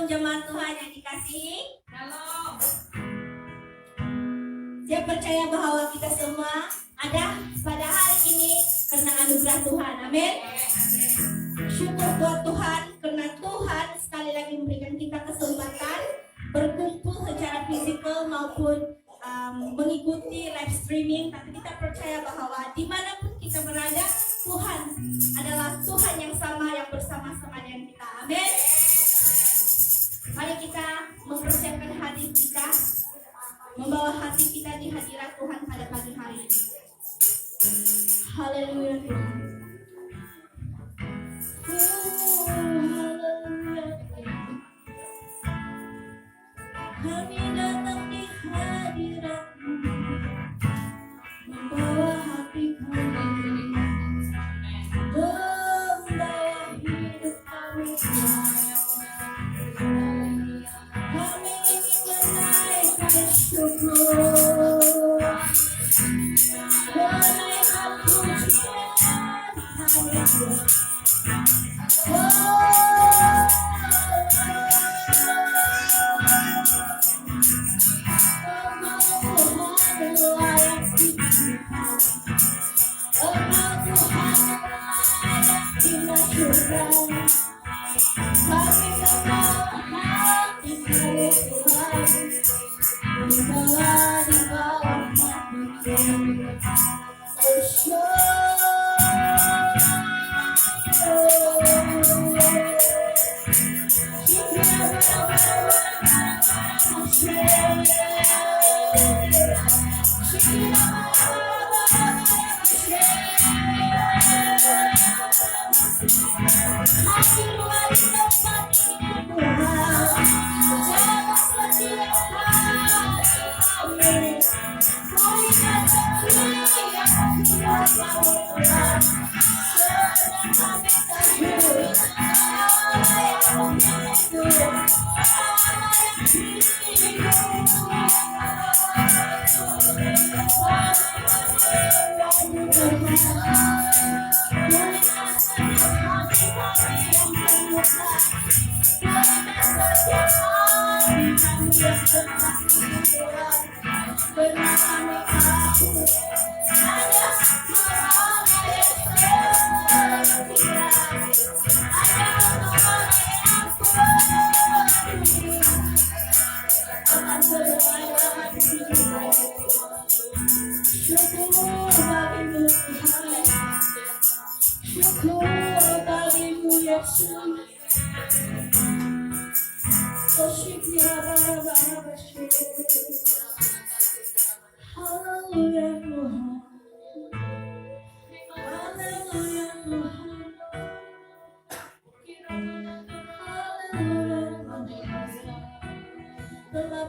Shalom jemaat Tuhan yang dikasihi. Shalom. Saya percaya bahwa kita semua ada pada hari ini karena anugerah Tuhan. Amin. Syukur buat Tuhan karena Tuhan sekali lagi memberikan kita kesempatan berkumpul secara fisikal maupun mengikuti live streaming. Tapi kita percaya bahwa dimanapun kita berada, Tuhan adalah Tuhan yang sama, yang bersama-sama dengan kita. Amin. Mari kita mempersiapkan hati kita, membawa hati kita di hadirat Tuhan pada pagi hari ini. Haleluya Tuhan. Haleluya Tuhan. Kami datang di hadirat-Mu, membawa hati kami, membawa hidup kami Tuhan. Kami ingin menaikkan syukur, menaikkan pujian hanya Tuhan.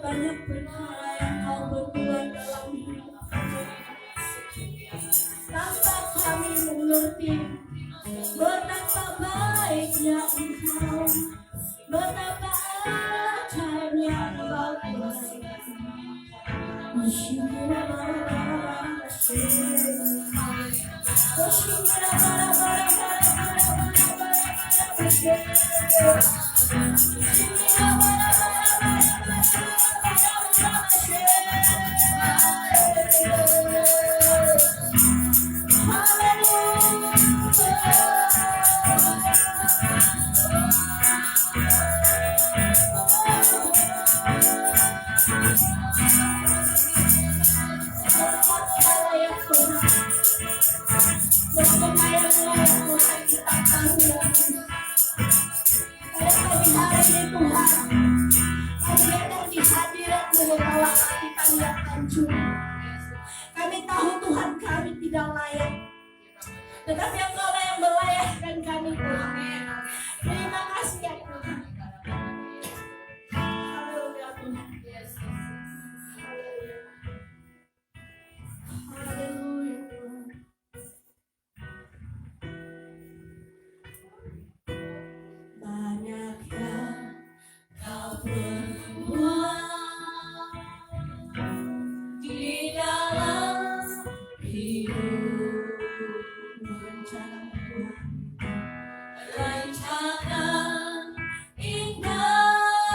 Banyak perkara yang Kau berbuat dalam hidup kami, tanpa kami mengerti betapa baiknya Engkau, betapa ajaibnya Engkau Tuhan. Kami tahu Tuhan kami tidak layak, tetapi Engkau-lah yang melayakkan kami Tuhan. Terima kasih ya Tuhan. Haleluya Tuhan. Haleluya Tuhan. Banyak yang Kau perbuat di dalam hidup, rencana Tuhan, rencana indah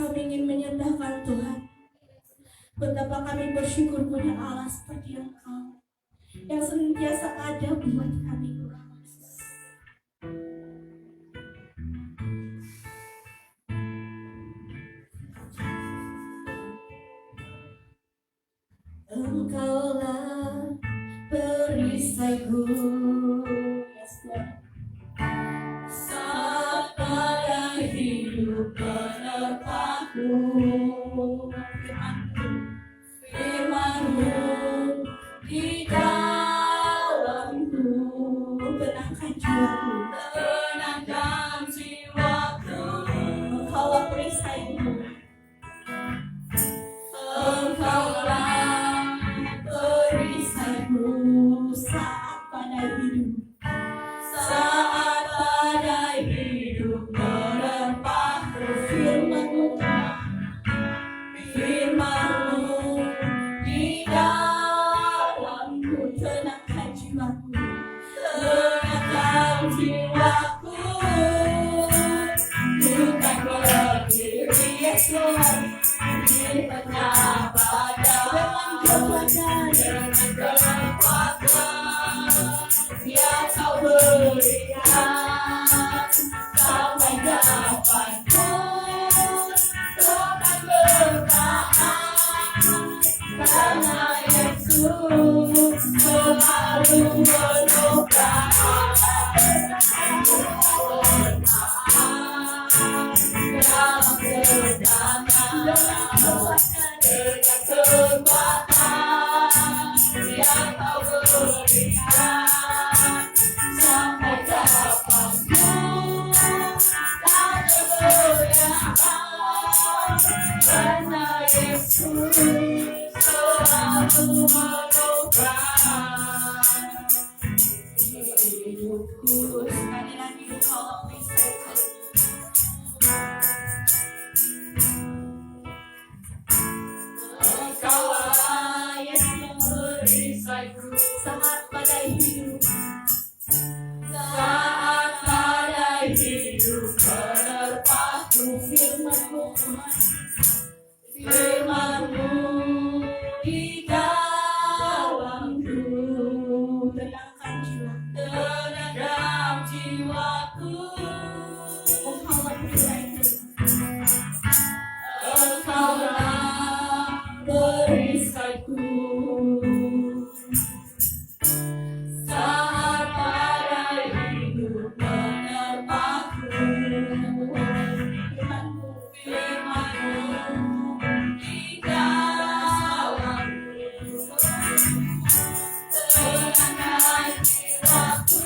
Kami ingin menyembahkan Tuhan. Betapa kami bersyukur punya Allah seperti Engkau yang senantiasa ada buat kami. Engkaulah perisaiku, saat badai hidup menerpaku. Firman-Mu di dalamku, tenangkan jiwaku, tenangkan jiwaku. Engkaulah perisaiku, Engkaulah perisaiku saat badai hidup, saat badai hidup menerpaku. Firman-Mu di dalamku, tenangkan jiwaku, tenangkan jiwaku. Bukan berdiri Yesus di tengah badai, dengan kekuatan yang Kau berikan, sampai kapanpun Tuhan bertahan, karena Yesus selalu menopang. Dalam kedatangan, dengan kekuatan yang Kau berikan, sampai kapanpun tak goyahkan, karena Yesus selalu menopang hidupku. Sekali lagi Engkau perisaiku, Engkaulah Yesus perisaiku saat badai hidup, saat badai hidup menerpaku. Firman-Mu, Firman-Mu di dalamku, tenangkan jiwaku, tenangkan jiwaku. Engkaulah perisaiku, Engkaulah perisaiku saat badai hidup menerpaku. Firman-Mu di dalamku, tenangkan jiwaku.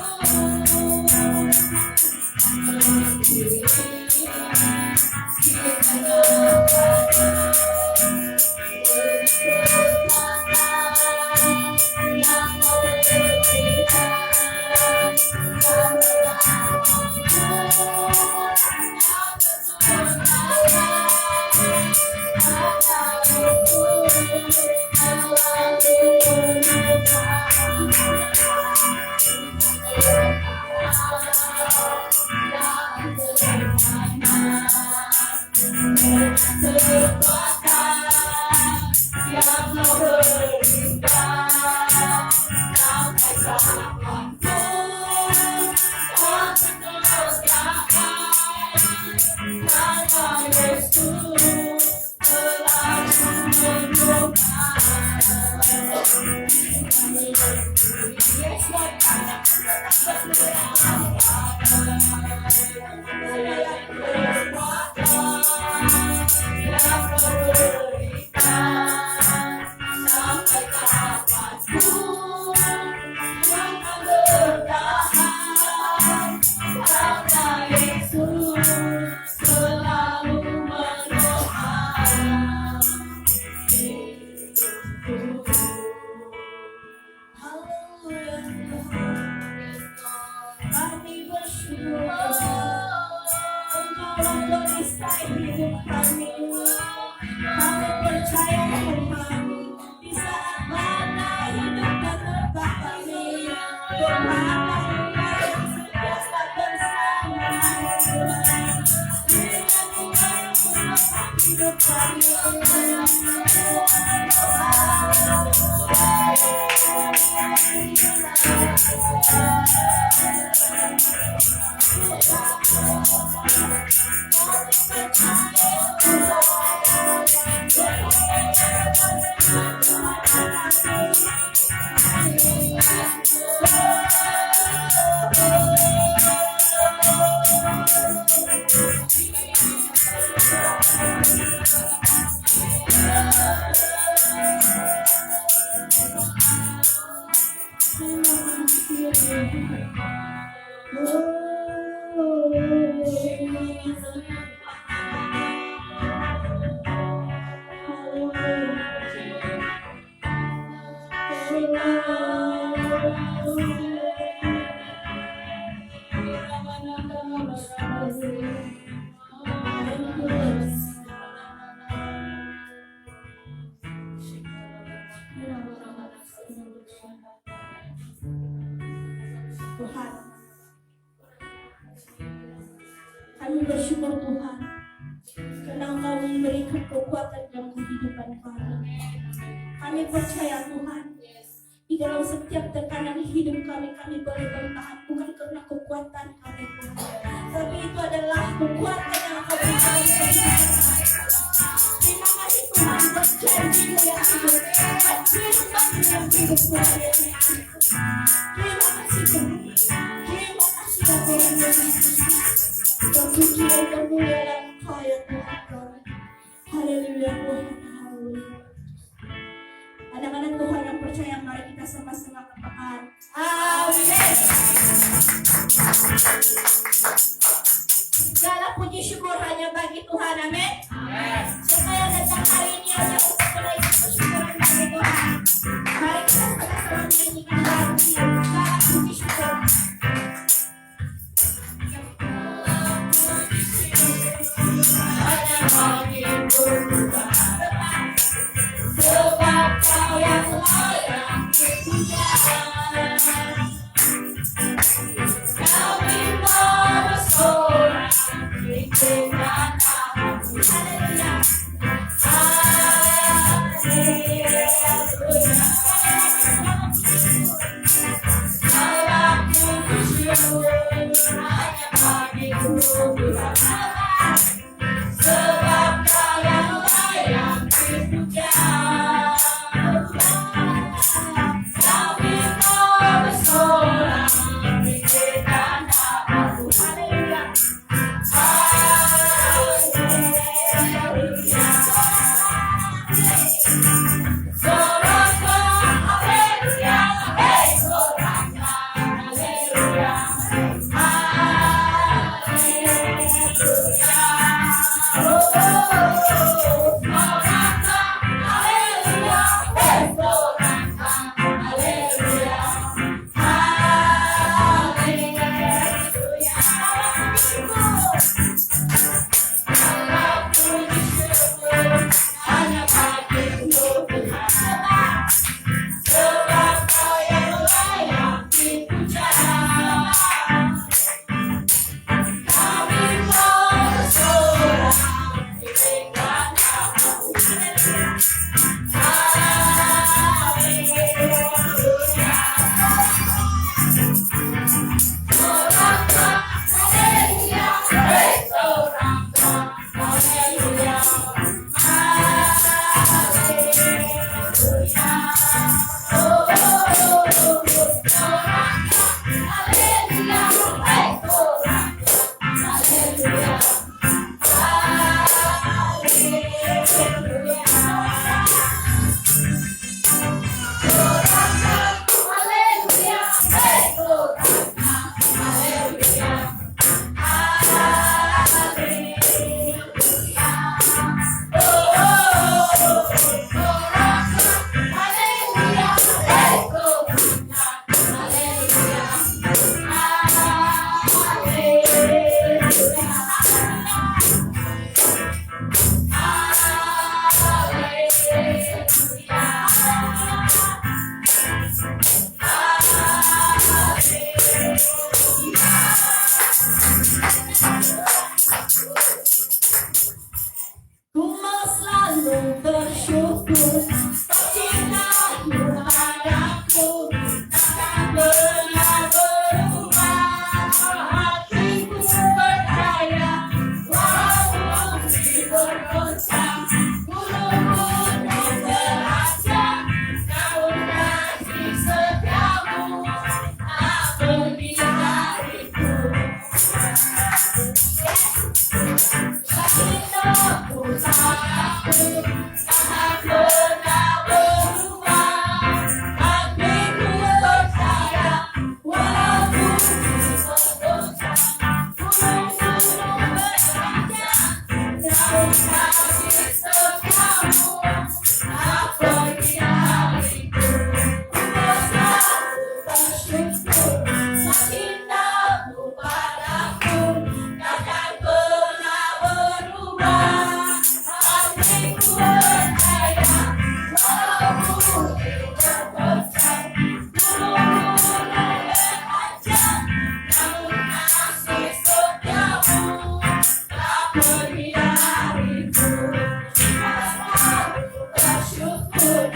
Tuhan, kami bersyukur Tuhan karena Engkau memberikan kekuatan dalam kehidupan kami. Kami percaya Tuhan, di dalam setiap tekanan hidup kami boleh bertahan bukan karena kekuatan kami Tuhan, tapi itu adalah kekuatan yang Engkau berikan kepada kami. Terima kasih Tuhan buat janji-Mu yang hidup, buat firman-Mu yang hidup Tuhan Yesus. Terima kasih Tuhan. Terima kasih Tuhan Yesus. Terpuji dan termulialah Engkau ya Tuhan kami. Haleluya Tuhan, haleluya. Anak-anak Tuhan yang percaya, mari kita sama-sama katakan amin. Segala puji syukur hanya bagi Tuhan, amin. Siapa yang datang hari ini hanya untuk menaikkan kesyukuran bagi Tuhan. Mari kita sama-sama menyanyikan lagu segala puji syukur. Hanya bagi Tuhan, sebab Kau yang layak dipuja. Kami mau bersorak di tengah namamu. Haleluya. Haleluya. Salam puji syukur hanya bagi Tuhan. Sebab Kau yang layak dipuja. Kami mau bersorak di tengah namamu. Haleluya. Haleluya. Sorakkan haleluya. Hey, sorakkan haleluya. Haleluya. Ku mau selalu bersyukur cintamu padaku takkan pernah berubah. Hatiku percaya walaupun bergoncang gunung-gunung berancang, namun kasih setiamu tak pergi dariku. Cintamu padaku takkan pernah berubah. Hatiku percaya walaupun bergoncang gunung-gunung berancang, namun kasih setiamu tak pergi dariku. Ku selalu bersyukur cintamu padaku takkan pernah berubah. Hatiku percaya walaupun bergoncang gunung-gunung berancang, namun kasih setiamu tak pergi dariku. Selalu bersyukur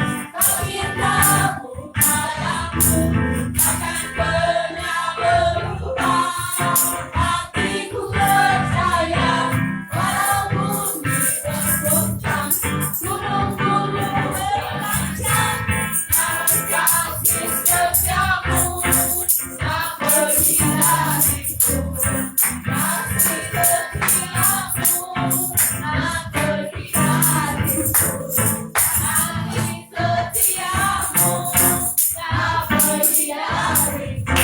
cintamu padaku takkan pernah berubah. Hatiku percaya walaupun bergoncang gunung-gunung berancang, namun kasih setiamu tak pergi dariku. Kasih setiamu tak pergi dariku. Kasih setiamu tak pergi dariku.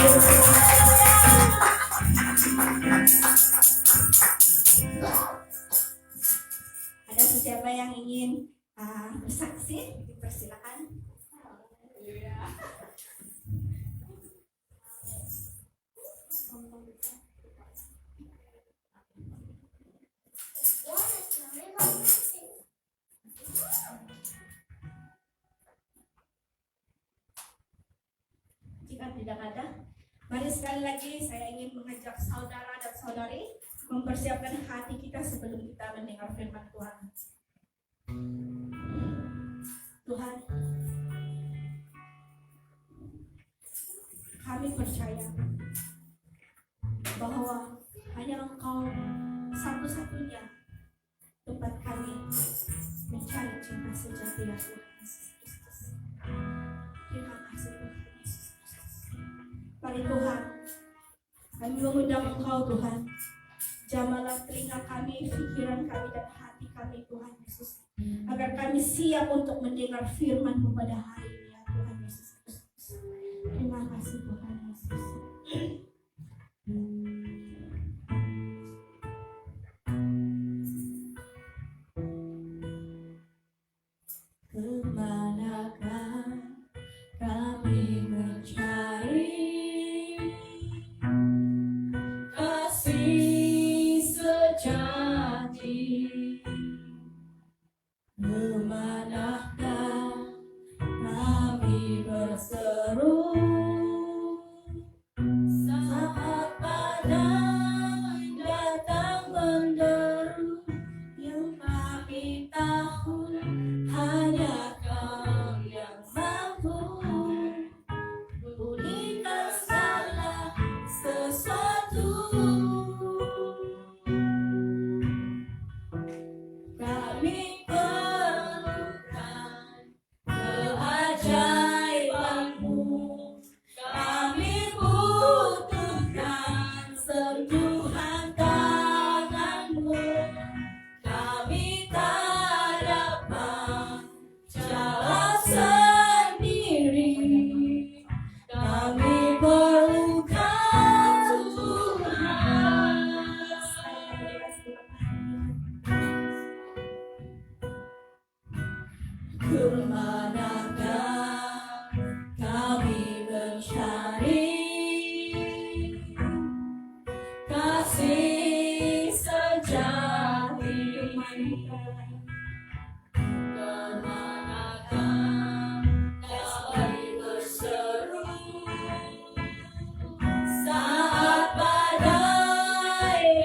Ada siapa yang ingin bersaksi? Dipersilakan. Jika tidak ada, mari sekali lagi saya ingin mengajak saudara dan saudari mempersiapkan hati kita sebelum kita mendengar firman Tuhan. Tuhan, kami percaya bahwa hanya Engkau satu-satunya tempat kami mencari cinta sejati ya Tuhan Yesus Kristus. Terima kasih Tuhan Yesus Kristus. Mari Tuhan, kami mengundang Engkau Tuhan. Jamalah telinga kami, pikiran kami dan hati kami Tuhan Yesus, agar kami siap untuk mendengar firman-Mu pada hari ini ya Tuhan Yesus Kristus. Terima kasih Tuhan Yesus. Kemanakah kami mencari kasih sejati? Kemanakah kami berseru saat badai datang menderu? Yang kami tahu hanya Kau yang mampu pulihkan segala sesuatu. Kami perlukan keajaiban-Mu, kami butuhkan sentuhan tangan-Mu. Kami tak dapat jalan sendiri, kami perlukan Tuhan. Kemanakah kami mencari kasih sejati? Kemanakah kami berseru saat badai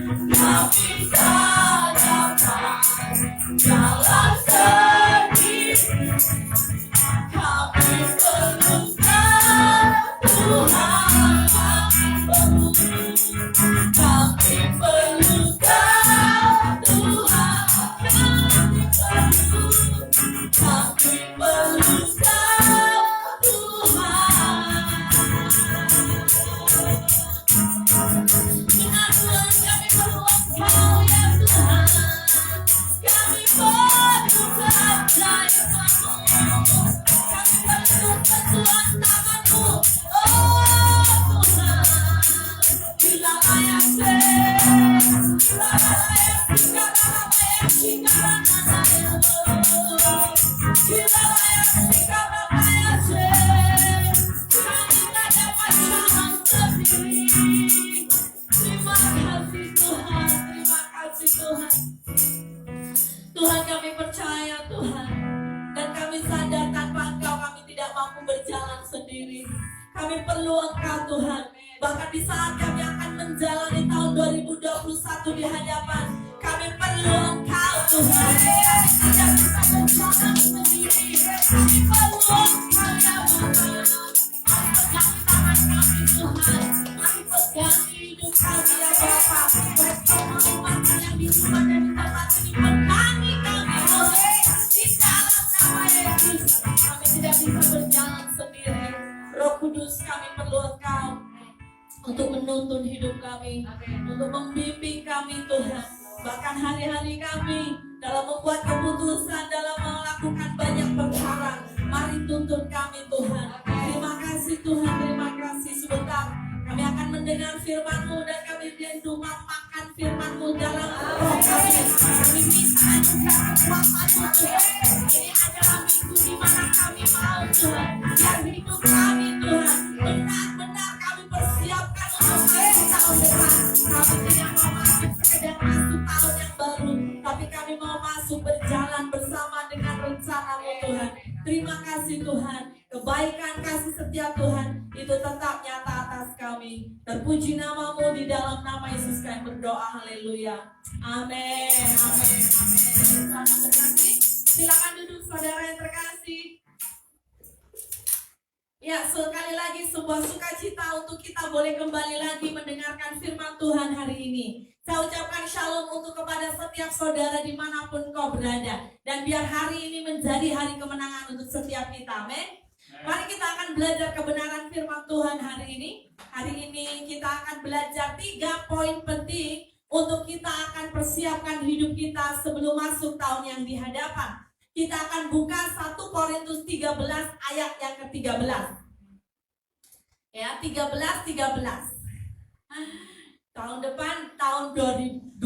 kami tak dapat jalan sendiri. Kami perlu Kau Tuhan, kami perlu Kau Tuhan, kami perlu Kau Tuhan. Dengan Tuhan kami perlu Engkau ya Tuhan. Kami perlu keajaiban-Mu. Kami perlu sentuhan tangan-Mu. Oh Tuhan, bila layak bila layak sekarang layak sekarang bila layak sekarang layak kami tak dapat jalan sendiri. Terima kasih Tuhan, terima kasih Tuhan. Tuhan kami percaya Tuhan, dan kami sadar tanpa Engkau kami tidak mampu berjalan sendiri. Kami perlu Engkau Tuhan. Bahkan di saat kami akan menjalani tahun 2021 di hadapan, kami perlu Engkau Tuhan. Kami tidak bisa berjalan sendiri. Kami perlu Engkau ya Tuhan. Mari pegang tangan kami Tuhan. Mari pegang hidup kami ya Bapa. Baik semua umat yang di rumah dan di tempat ini, pegangi kami oleh di dalam nama Yesus. Kami tidak bisa berjalan sendiri. Roh Kudus, kami perlu Engkau untuk menuntun hidup kami, untuk membimbing kami Tuhan. Bahkan hari-hari kami dalam membuat keputusan, dalam melakukan banyak perkara, mari tuntun kami Tuhan. Terima kasih Tuhan, terima kasih. Sebentar kami akan mendengar firman-Mu dan kami rindu makan firman-Mu dalam roh kami. Kami minta anugerah kekuatan-Mu Tuhan. Ini adalah minggu di mana kami mau Tuhan, biar hidup kami Tuhan benar-benar kami persiapkan untuk masuk tahun depan. Kami tidak mau masuk sekedar masuk tahun yang baru, tapi kami mau masuk berjalan bersama dengan rencana-Mu Tuhan. Terima kasih Tuhan, kebaikan kasih setia Tuhan itu tetap nyata atas kami. Terpuji nama-Mu, di dalam nama Yesus kami berdoa, haleluya. Amin, amin, amin. Selamat berkati. Silakan duduk saudara yang terkasih. Ya, sekali lagi sebuah sukacita untuk kita boleh kembali lagi mendengarkan firman Tuhan hari ini. Saya ucapkan shalom untuk kepada setiap saudara dimanapun kau berada. Dan biar hari ini menjadi hari kemenangan untuk setiap kita, amin. Mari kita akan belajar kebenaran firman Tuhan hari ini. Hari ini kita akan belajar 3 poin penting untuk kita akan persiapkan hidup kita sebelum masuk tahun yang di hadapan. Kita akan buka 1 Korintus 13 ayat yang ke-13. Ya, 13. Tahun depan tahun 2021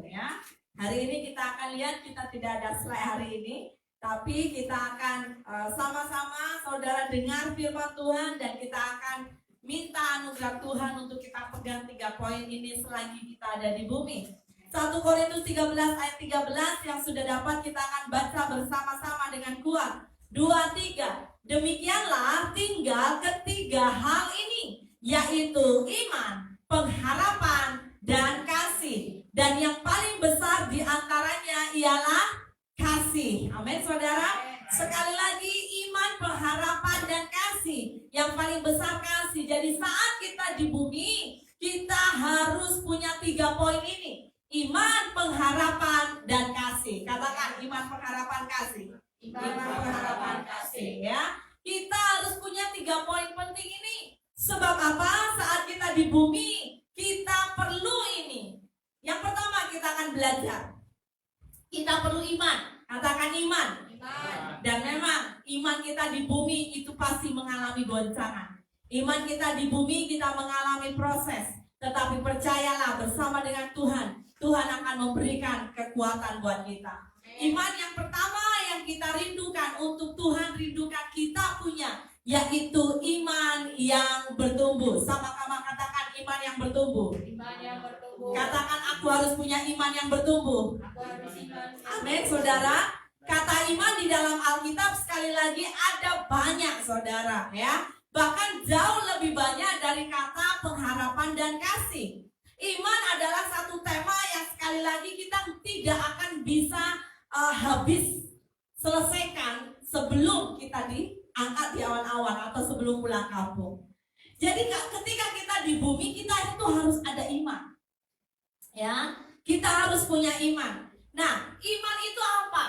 ya. Hari ini kita akan lihat, kita tidak ada slide hari ini, tapi kita akan sama-sama saudara dengar firman Tuhan dan kita akan minta anugerah Tuhan untuk kita pegang 3 poin ini selagi kita ada di bumi. 1 Korintus 13 ayat 13 yang sudah dapat kita akan baca bersama-sama dengan kuat. 2, 3. Demikianlah tinggal ketiga hal ini, yaitu iman, pengharapan, dan kasih. Dan yang paling besar di antaranya ialah kasih. Amin saudara. Sekali lagi, iman, pengharapan, dan kasih. Yang paling besar kasih. Jadi saat kita di bumi, kita harus punya 3 poin ini. Iman, pengharapan, dan kasih. Katakan iman, pengharapan, kasih. Iman, pengharapan, kasih ya. Kita harus punya 3 poin penting ini. Sebab apa? Saat kita di bumi, kita perlu ini. Yang pertama kita akan belajar. Kita perlu iman. Katakan iman. Dan memang iman kita di bumi itu pasti mengalami goncangan. Iman kita di bumi kita mengalami proses. Tetapi percayalah bersama dengan Tuhan, Tuhan akan memberikan kekuatan buat kita. Iman yang pertama yang kita rindukan, untuk Tuhan rindukan kita punya, yaitu iman yang bertumbuh. Sama-sama katakan iman yang bertumbuh. Iman yang bertumbuh. Katakan aku harus punya iman yang bertumbuh. Amin saudara. Kata iman di dalam Alkitab sekali lagi ada banyak saudara ya. Bahkan jauh lebih banyak dari kata pengharapan dan kasih. Iman adalah satu tema yang sekali lagi kita tidak akan bisa habis selesaikan sebelum kita diangkat di awan-awan atau sebelum pulang kampung. Jadi ketika kita di bumi, kita itu harus ada iman. Ya, kita harus punya iman. Nah, iman itu apa?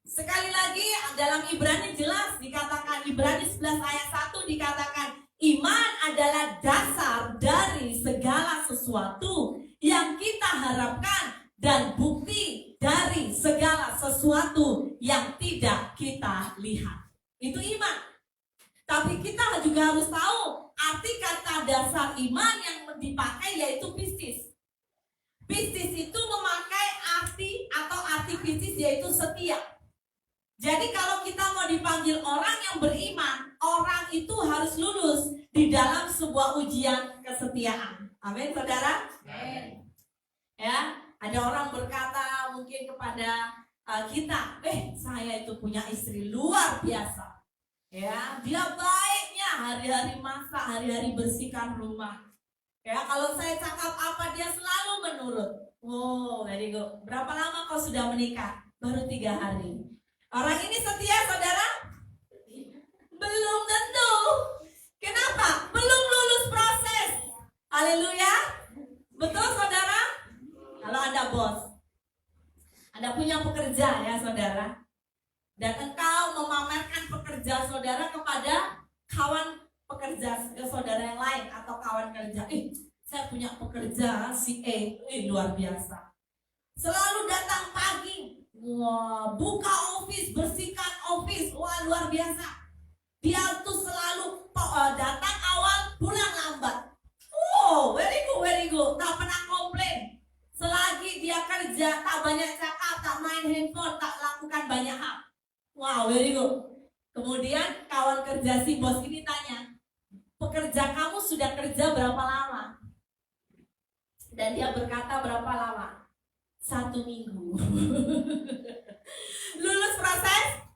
Sekali lagi dalam Ibrani jelas dikatakan, Ibrani 11 ayat 1 dikatakan, iman adalah dasar dari segala sesuatu yang kita harapkan dan bukti dari segala sesuatu yang tidak kita lihat. Itu iman. Tapi kita juga harus tahu arti kata dasar iman yang dipakai yaitu pistis. Pistis itu memakai arti atau arti pistis yaitu setia. Jadi kalau kita mau dipanggil orang yang beriman, orang itu harus lulus di dalam sebuah ujian kesetiaan. Amin, saudara? Amin. Ya, ada orang berkata mungkin kepada kita, saya itu punya istri luar biasa. Ya, dia baiknya hari-hari masak, hari-hari bersihkan rumah. Ya, kalau saya cakap apa dia selalu menurut. Oh, very good. Berapa lama kau sudah menikah? Baru 3 hari. Orang ini setia, saudara? Belum tentu. Kenapa? Belum lulus proses. Haleluya. Betul, saudara? Kalau Anda bos, Anda punya pekerja ya, saudara, dan engkau memamerkan pekerja saudara kepada kawan pekerja saudara yang lain atau kawan kerja. Saya punya pekerja si A, luar biasa. Selalu datang pagi. Wah, buka office, bersihkan office. Wah, luar biasa. Dia tuh selalu datang awal, pulang lambat. Oh, very good, very good. Tak pernah komplain. Selagi dia kerja, tak banyak cakap, tak main handphone, tak lakukan banyak hal. Wow, very good. Kemudian kawan kerja si bos ini tanya, pekerja kamu sudah kerja berapa lama? Dan dia berkata berapa lama? 1 minggu. Lulus proses?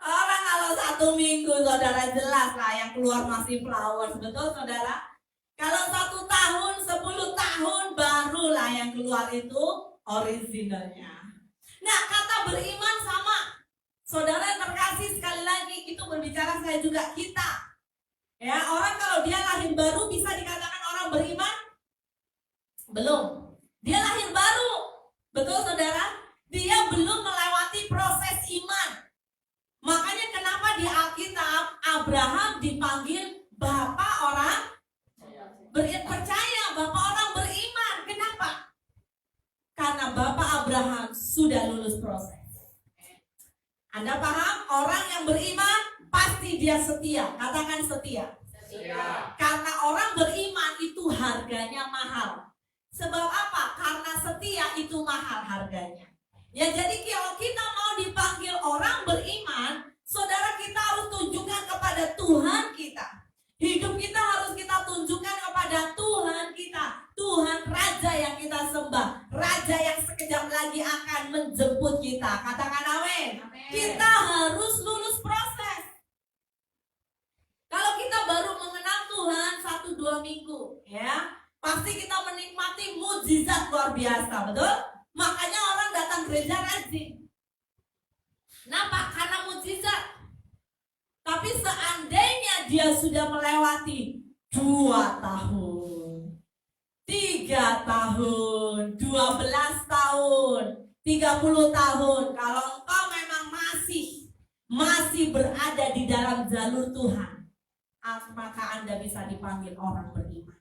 Orang kalau 1 minggu, saudara, jelas lah yang keluar masih flowers. Betul, saudara? Kalau 1 tahun, 10 tahun, barulah yang keluar itu originalnya. Nah, kata beriman sama. Saudara yang terkasih, sekali lagi itu berbicara saya juga kita. Ya, orang kalau dia lahir baru bisa dikatakan orang beriman? Belum. Dia lahir baru. Betul, saudara? Dia belum melewati proses iman. Makanya kenapa di Alkitab Abraham dipanggil bapak orang percaya, bapak orang beriman. Kenapa? Karena bapak Abraham sudah lulus proses. Anda paham? Orang yang beriman pasti dia setia. Katakan setia. Setia. Karena orang beriman itu harganya mahal. Sebab apa? Karena setia itu mahal harganya. Ya, jadi kalau kita mau dipanggil orang beriman, saudara, kita harus tunjukkan kepada Tuhan kita. Hidup kita harus kita tunjukkan kepada Tuhan kita. Tuhan Raja yang kita sembah. Raja yang sekejap lagi akan menjemput kita. Katakan amin. Kita harus lulus proses. Kalau kita baru mengenal Tuhan 1-2 minggu, ya, pasti kita menikmati mukjizat luar biasa, betul? Makanya orang datang gereja rajin. Kenapa? Karena mukjizat. Tapi seandainya dia sudah melewati 2 tahun, 3 tahun, 12 tahun, 30 tahun, kalau engkau memang masih berada di dalam jalur Tuhan, maka Anda bisa dipanggil orang beriman.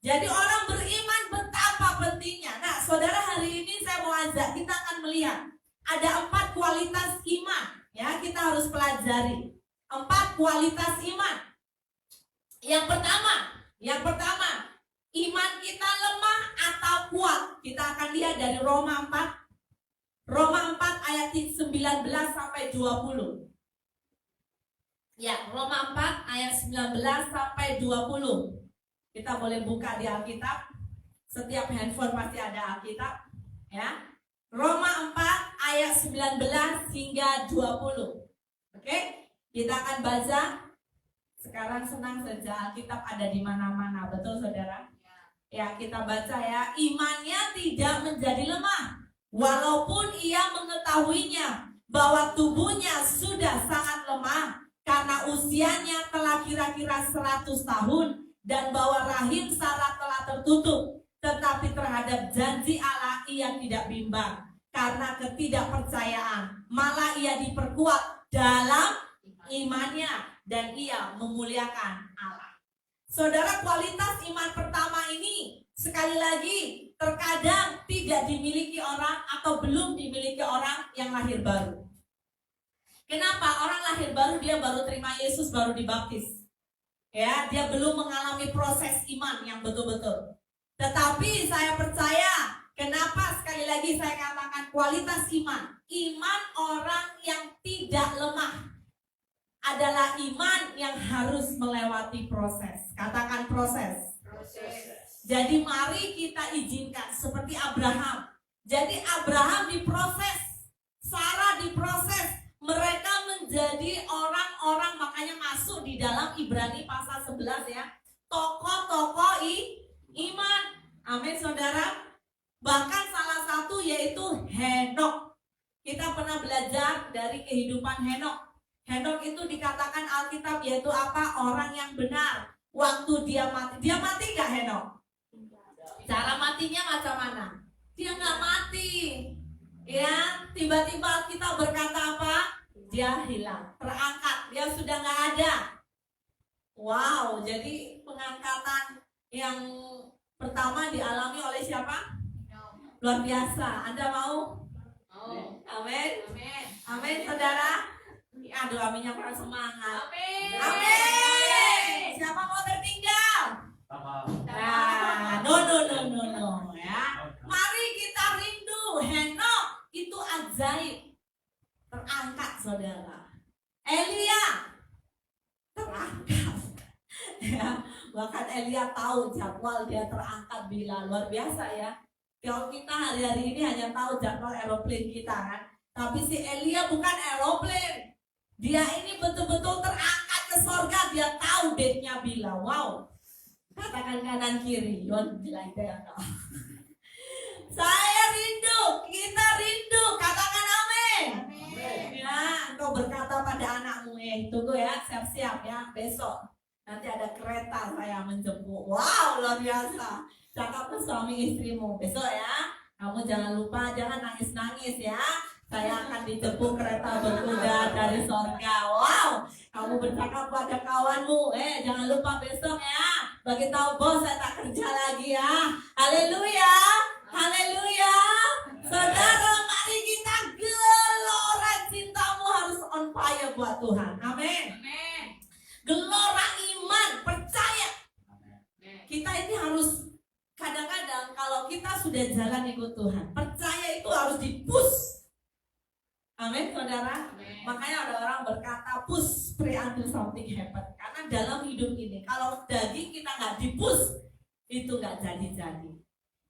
Jadi orang beriman betapa pentingnya. Nah, saudara, hari ini saya mau ajak kita akan melihat ada 4 kualitas iman. Ya, kita harus pelajari 4 kualitas iman. Yang pertama, iman kita lemah atau kuat. Kita akan lihat dari Roma 4 ayat 19 sampai 20. Ya, Roma 4 ayat 19 sampai 20. Kita boleh buka di Alkitab. Setiap handphone pasti ada Alkitab, ya. Roma 4 ayat 19 hingga 20. Oke? Kita akan baca. Sekarang senang saja Alkitab ada di mana-mana, betul saudara? Ya, kita baca ya, imannya tidak menjadi lemah. Walaupun ia mengetahuinya bahwa tubuhnya sudah sangat lemah karena usianya telah kira-kira 100 tahun dan bahwa rahim Sarah telah tertutup. Tetapi terhadap janji Allah ia tidak bimbang karena ketidakpercayaan. Malah ia diperkuat dalam imannya dan ia memuliakan Allah. Saudara, kualitas iman pertama ini sekali lagi terkadang tidak dimiliki orang atau belum dimiliki orang yang lahir baru. Kenapa? Orang lahir baru dia baru terima Yesus, baru dibaptis. Ya, dia belum mengalami proses iman yang betul-betul. Tetapi saya percaya, kenapa sekali lagi saya katakan kualitas iman? Iman orang yang tidak lemah adalah iman yang harus melewati proses. Katakan proses. Jadi mari kita izinkan seperti Abraham. Jadi Abraham diproses, Sarah diproses. Mereka menjadi orang-orang, makanya masuk di dalam Ibrani pasal 11 ya. Tokoh-tokoh iman. Amin saudara. Bahkan salah satu yaitu Henok. Kita pernah belajar dari kehidupan Henok. Henok itu dikatakan Alkitab yaitu apa? Orang yang benar. Waktu dia mati gak Henok? Cara matinya macam mana? Dia gak mati. Ya, tiba-tiba kita berkata apa? Dia hilang, terangkat, dia sudah gak ada. Wow, jadi pengangkatan yang pertama dialami oleh siapa? Luar biasa. Anda mau? Amin. Amin, saudara. Aduh, aminnya kurang semangat. Amin. Siapa mau tertinggal? Nah, no ya. Mari kita rindu. Henok itu ajaib. Terangkat, saudara. Elia terangkat. Ya, bahkan Elia tahu jadwal dia terangkat bila luar biasa ya. Kalau kita hari-hari ini hanya tahu jadwal aeroplane kita kan. Tapi si Elia bukan aeroplane. Dia ini betul-betul terangkat ke sorga. Dia tahu date-nya bila. Wow. Katakan kanan kiri. Yon bilang ya. Saya rindu. Kita rindu. Katakan amin. Ya, engkau berkata pada anakmu, tunggu ya, siap-siap ya, besok nanti ada kereta saya menjemput. Wow, luar biasa. Cakap ke suami istrimu, besok ya, kamu jangan lupa, jangan nangis-nangis ya. Saya akan dijemput kereta berkuda dari sorga. Wow, kamu bercakap pada kawanmu, jangan lupa besok ya. Bagi tahu bos, saya tak kerja lagi ya. Haleluya, haleluya. Saudara, mari kita gelora cintamu harus on fire buat Tuhan. Amin. Gelora iman, percaya. Kita ini harus kadang-kadang kalau kita sudah jalan ikut Tuhan, percaya itu harus dipush. Amin, saudara. Makanya ada orang berkata push, pray until something happen. Karena dalam hidup ini, kalau daging kita nggak dipush, itu nggak jadi-jadi.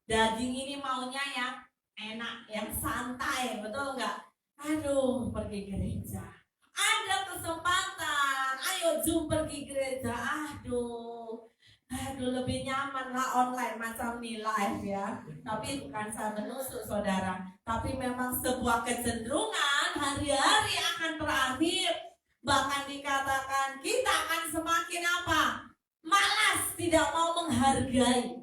Daging ini maunya yang enak, yang santai, betul nggak? Aduh, pergi gereja. Ada kesempatan, ayo Zoom pergi gereja. Aduh, lebih nyaman lah online macam nih live ya. Tapi bukan saya menusuk saudara, tapi memang sebuah kecenderungan hari-hari akan berakhir. Bahkan dikatakan kita akan semakin apa? Malas, tidak mau menghargai.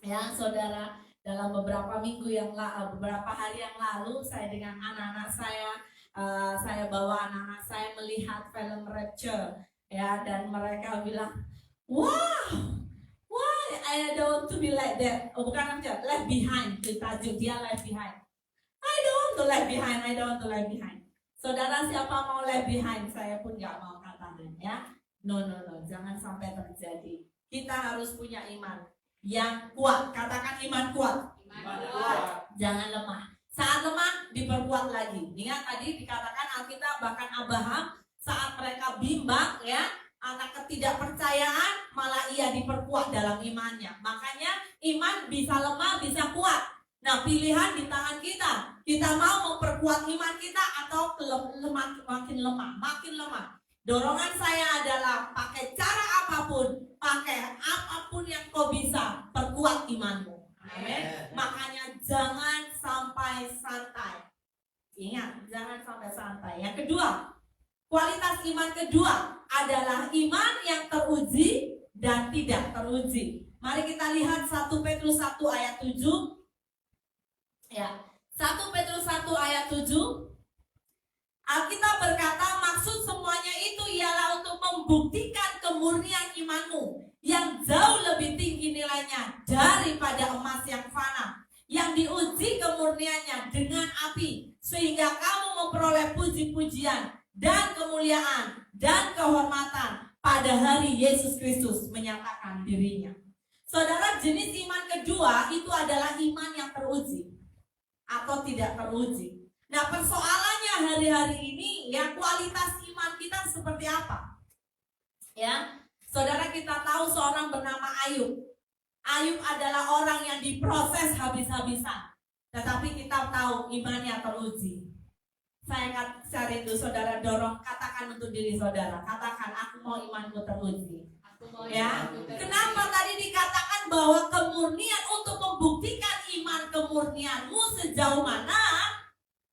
Ya saudara, dalam beberapa beberapa hari yang lalu saya dengan anak-anak saya bawa anak-anak saya melihat film Rapture ya, dan mereka bilang, wow, I don't want to be like that. Oh bukan Rapture, Left Behind, itu tajuk dia Left Behind. I don't want to left behind. Saudara, siapa mau left behind? Saya pun gak mau katakan ya. No, jangan sampai terjadi. Kita harus punya iman yang kuat. Katakan iman kuat. Jangan lemah. Saat lemah diperkuat lagi. Ingat tadi dikatakan Alkitab bahkan Abraham saat mereka bimbang ya, anak ketidakpercayaan, malah ia diperkuat dalam imannya. Makanya iman bisa lemah, bisa kuat. Nah, pilihan di tangan kita. Kita mau memperkuat iman kita atau makin lemah. Dorongan saya adalah pakai cara apapun, pakai apapun yang kau bisa, perkuat imanmu. Amin. Makanya jangan sampai santai. Ingat, jangan sampai santai. Yang kedua, kualitas iman kedua adalah iman yang teruji dan tidak teruji. Mari kita lihat 1 Petrus 1 ayat 7. Ya, 1 Petrus 1 ayat 7. Alkitab berkata, maksud semuanya itu ialah untuk membuktikan kemurnian imanmu yang jauh lebih tinggi nilainya daripada emas yang fana, yang diuji kemurniannya dengan api, sehingga kamu memperoleh puji-pujian dan kemuliaan dan kehormatan pada hari Yesus Kristus menyatakan dirinya. Saudara, jenis iman kedua itu adalah iman yang teruji atau tidak teruji. Nah, persoalannya hari-hari ini ya, kualitas iman kita seperti apa? Ya, saudara, kita tahu seorang bernama Ayub. Ayub adalah orang yang diproses habis-habisan, tetapi kita tahu imannya teruji. Saya rindu saudara dorong, katakan untuk diri saudara, katakan aku mau imanku teruji. Ya, kenapa tadi dikatakan bahwa kemurnian untuk membuktikan iman kemurnianmu sejauh mana?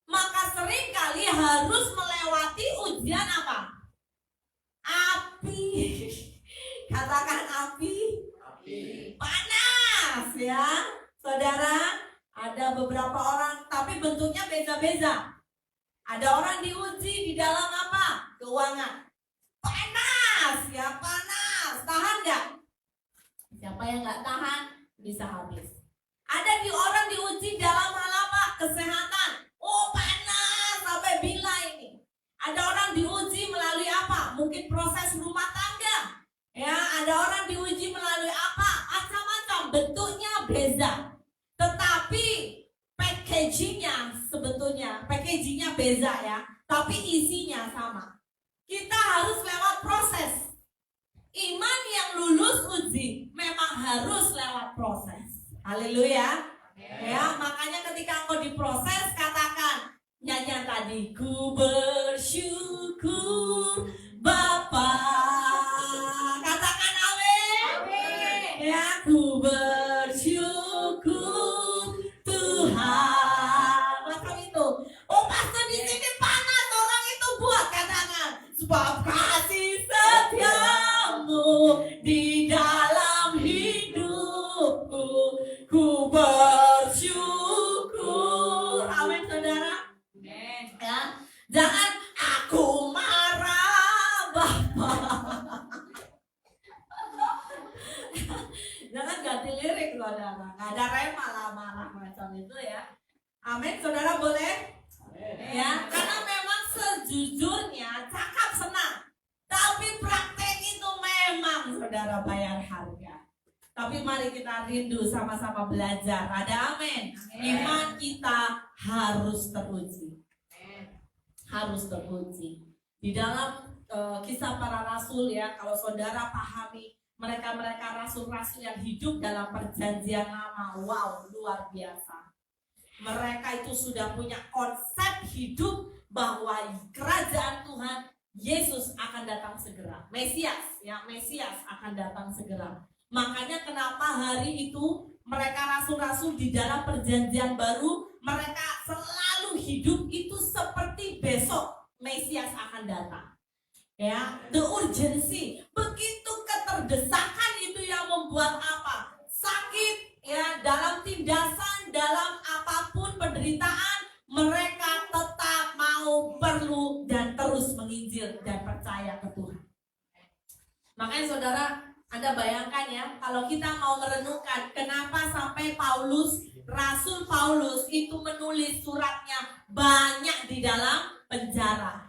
Maka seringkali harus melewati ujian apa? Api. Katakan api. Panas ya. Saudara, ada beberapa orang tapi bentuknya beda-beda. Ada orang diuji di dalam apa? Keuangan. Panas ya, panas. Tahan gak? Siapa yang gak tahan bisa habis. Ada orang diuji dalam hal apa? Kesehatan. Oh, panas sampai bila ini. Ada orang diuji melalui apa? Mungkin proses rumah tangga. Ya, ada orang diuji melalui apa? Macam-macam, bentuknya beda. Tetapi packagingnya beda ya. Tapi isinya sama. Kita harus lewat proses. Iman yang lulus uji memang harus lewat proses. Haleluya. Ya, makanya ketika engkau diproses, katakan nyanyian tadi, ku bersyukur Bapa. Katakan amin. Ya, ku bersyukur Tuhan. Macam itu. Oh, pastor di sini panas, orang itu buat, katakan sebab kasih setiamu di dalam hidupku, ku bersyukur. Amin, saudara. Ya, jangan aku marah Bapa. Jangan ganti lirik, saudara. Nggak ada rema lah marah macam itu ya. Amin, saudara, boleh? Ya, karena memang sejujurnya cakap senang, tapi praktek itu memang saudara bayar harga. Tapi mari kita rindu sama-sama belajar. Ada amin. Iman kita harus teruji. Harus teruji. Di dalam kisah para rasul ya, kalau saudara pahami, mereka rasul-rasul yang hidup dalam perjanjian lama, wow, luar biasa. Mereka itu sudah punya konsep hidup bahwa kerajaan Tuhan, Yesus akan datang segera. Mesias akan datang segera. Makanya kenapa hari itu mereka rasul-rasul di dalam perjanjian baru, mereka selalu hidup itu seperti besok Mesias akan datang. Ya, the urgency, begitu keterdesakan itu yang membuat apa? Sakit ya, dalam tindasan, dalam apapun penderitaan, mereka tetap mau, perlu dan terus menginjil dan percaya ke Tuhan. Makanya saudara, Anda bayangkan ya, kalau kita mau merenungkan kenapa sampai Rasul Paulus itu menulis suratnya banyak di dalam penjara.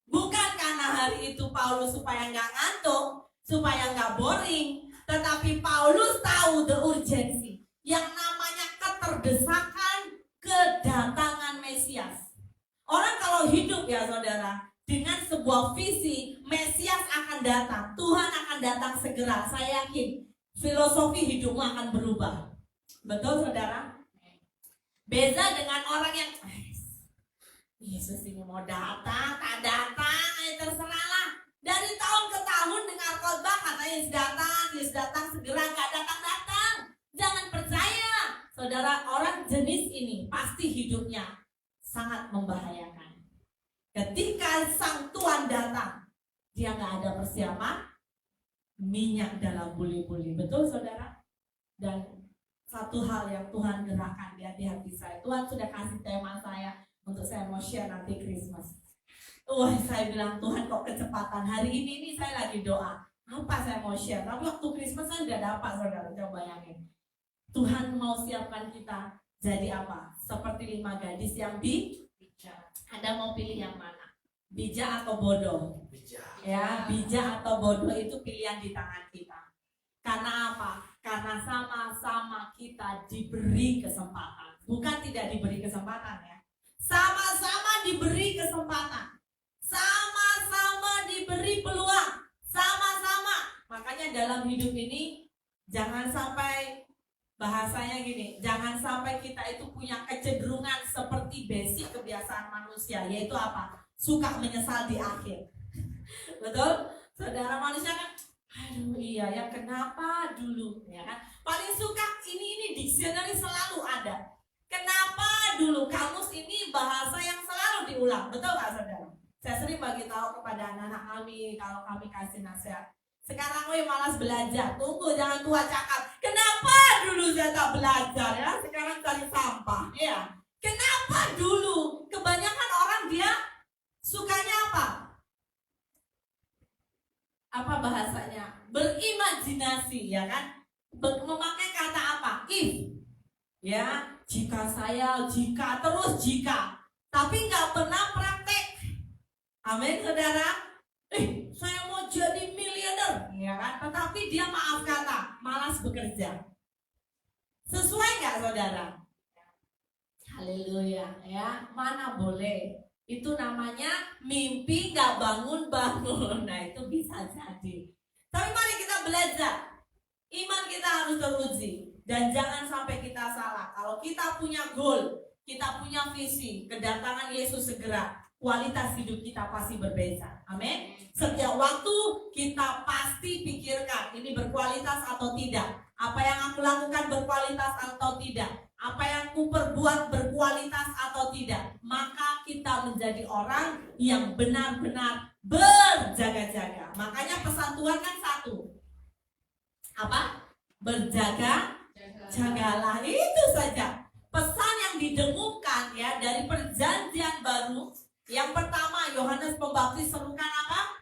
Bukan karena hari itu Paulus supaya nggak ngantuk, supaya nggak boring, tetapi Paulus tahu the urgency, yang namanya keterdesakan kedatangan Mesias. Orang kalau hidup ya saudara, dengan sebuah visi, Mesias akan datang, Tuhan akan datang segera. Saya yakin filosofi hidupmu akan berubah. Betul saudara? Beda dengan orang yang Yesus ini mau datang, tak datang, terserahlah. Dari tahun ke tahun dengar khotbah katanya Yesus datang, segera gak datang-datang. Jangan percaya. Saudara, orang jenis ini pasti hidupnya sangat membahayakan. Ketika sang Tuhan datang, dia gak ada persiapan, minyak dalam buli-buli. Betul saudara? Dan satu hal yang Tuhan gerakkan di hati saya, Tuhan sudah kasih tema saya untuk saya mau share nanti Christmas. Wah, saya bilang Tuhan kok kecepatan. Hari ini saya lagi doa. Apa saya mau share? Tapi waktu Christmas saya udah dapat saudara. Coba bayangin. Tuhan mau siapkan kita jadi apa? Seperti 5 gadis yang bijak. Anda mau pilih yang mana? Bijak atau bodoh? Ya, bijak atau bodoh itu pilihan di tangan kita. Karena apa? Karena sama-sama kita diberi kesempatan. Bukan tidak diberi kesempatan ya. Sama-sama diberi kesempatan. Sama-sama diberi peluang. Sama-sama. Makanya dalam hidup ini jangan sampai bahasanya gini, jangan sampai kita itu punya kecenderungan seperti basic kebiasaan manusia, yaitu apa? Suka menyesal di akhir. Betul? Saudara, manusia kan, aduh iya ya kenapa dulu, ya kan? Paling suka ini dictionary selalu ada. Kenapa dulu? Kamus ini bahasa yang selalu diulang, betul nggak saudara? Saya sering bagi tahu kepada anak-anak kami kalau kami kasih nasihat. Sekarang gue malas belajar, tunggu jangan tua cakap. Kenapa dulu saya tak belajar ya? Sekarang cari sampah, ya. Kenapa dulu? Kebanyakan orang dia sukanya apa? Apa bahasanya? Berimajinasi, ya kan? Memakai kata apa? If, ya. Jika saya, jika, terus jika. Tapi nggak pernah praktek. Amin, saudara. Saya mau jadi miliuner, ya kan? Tetapi dia maaf kata, malas bekerja. Sesuai nggak, saudara? Haleluya, ya. Mana boleh? Itu namanya mimpi nggak bangun-bangun. Nah, itu bisa jadi. Tapi mari kita belajar. Iman kita harus teruji. Dan jangan sampai kita salah. Kalau kita punya goal, kita punya visi, kedatangan Yesus segera, kualitas hidup kita pasti berbeda. Amin. Setiap waktu kita pasti pikirkan ini berkualitas atau tidak. Apa yang aku lakukan berkualitas atau tidak. Apa yang aku perbuat berkualitas atau tidak. Maka kita menjadi orang yang benar-benar berjaga-jaga. Makanya pesan Tuhan kan satu. Apa? Berjaga-jagalah. Itu saja. Pesan yang didengungkan ya dari perjanjian baru. Yang pertama, Yohanes Pembaptis serukan apa?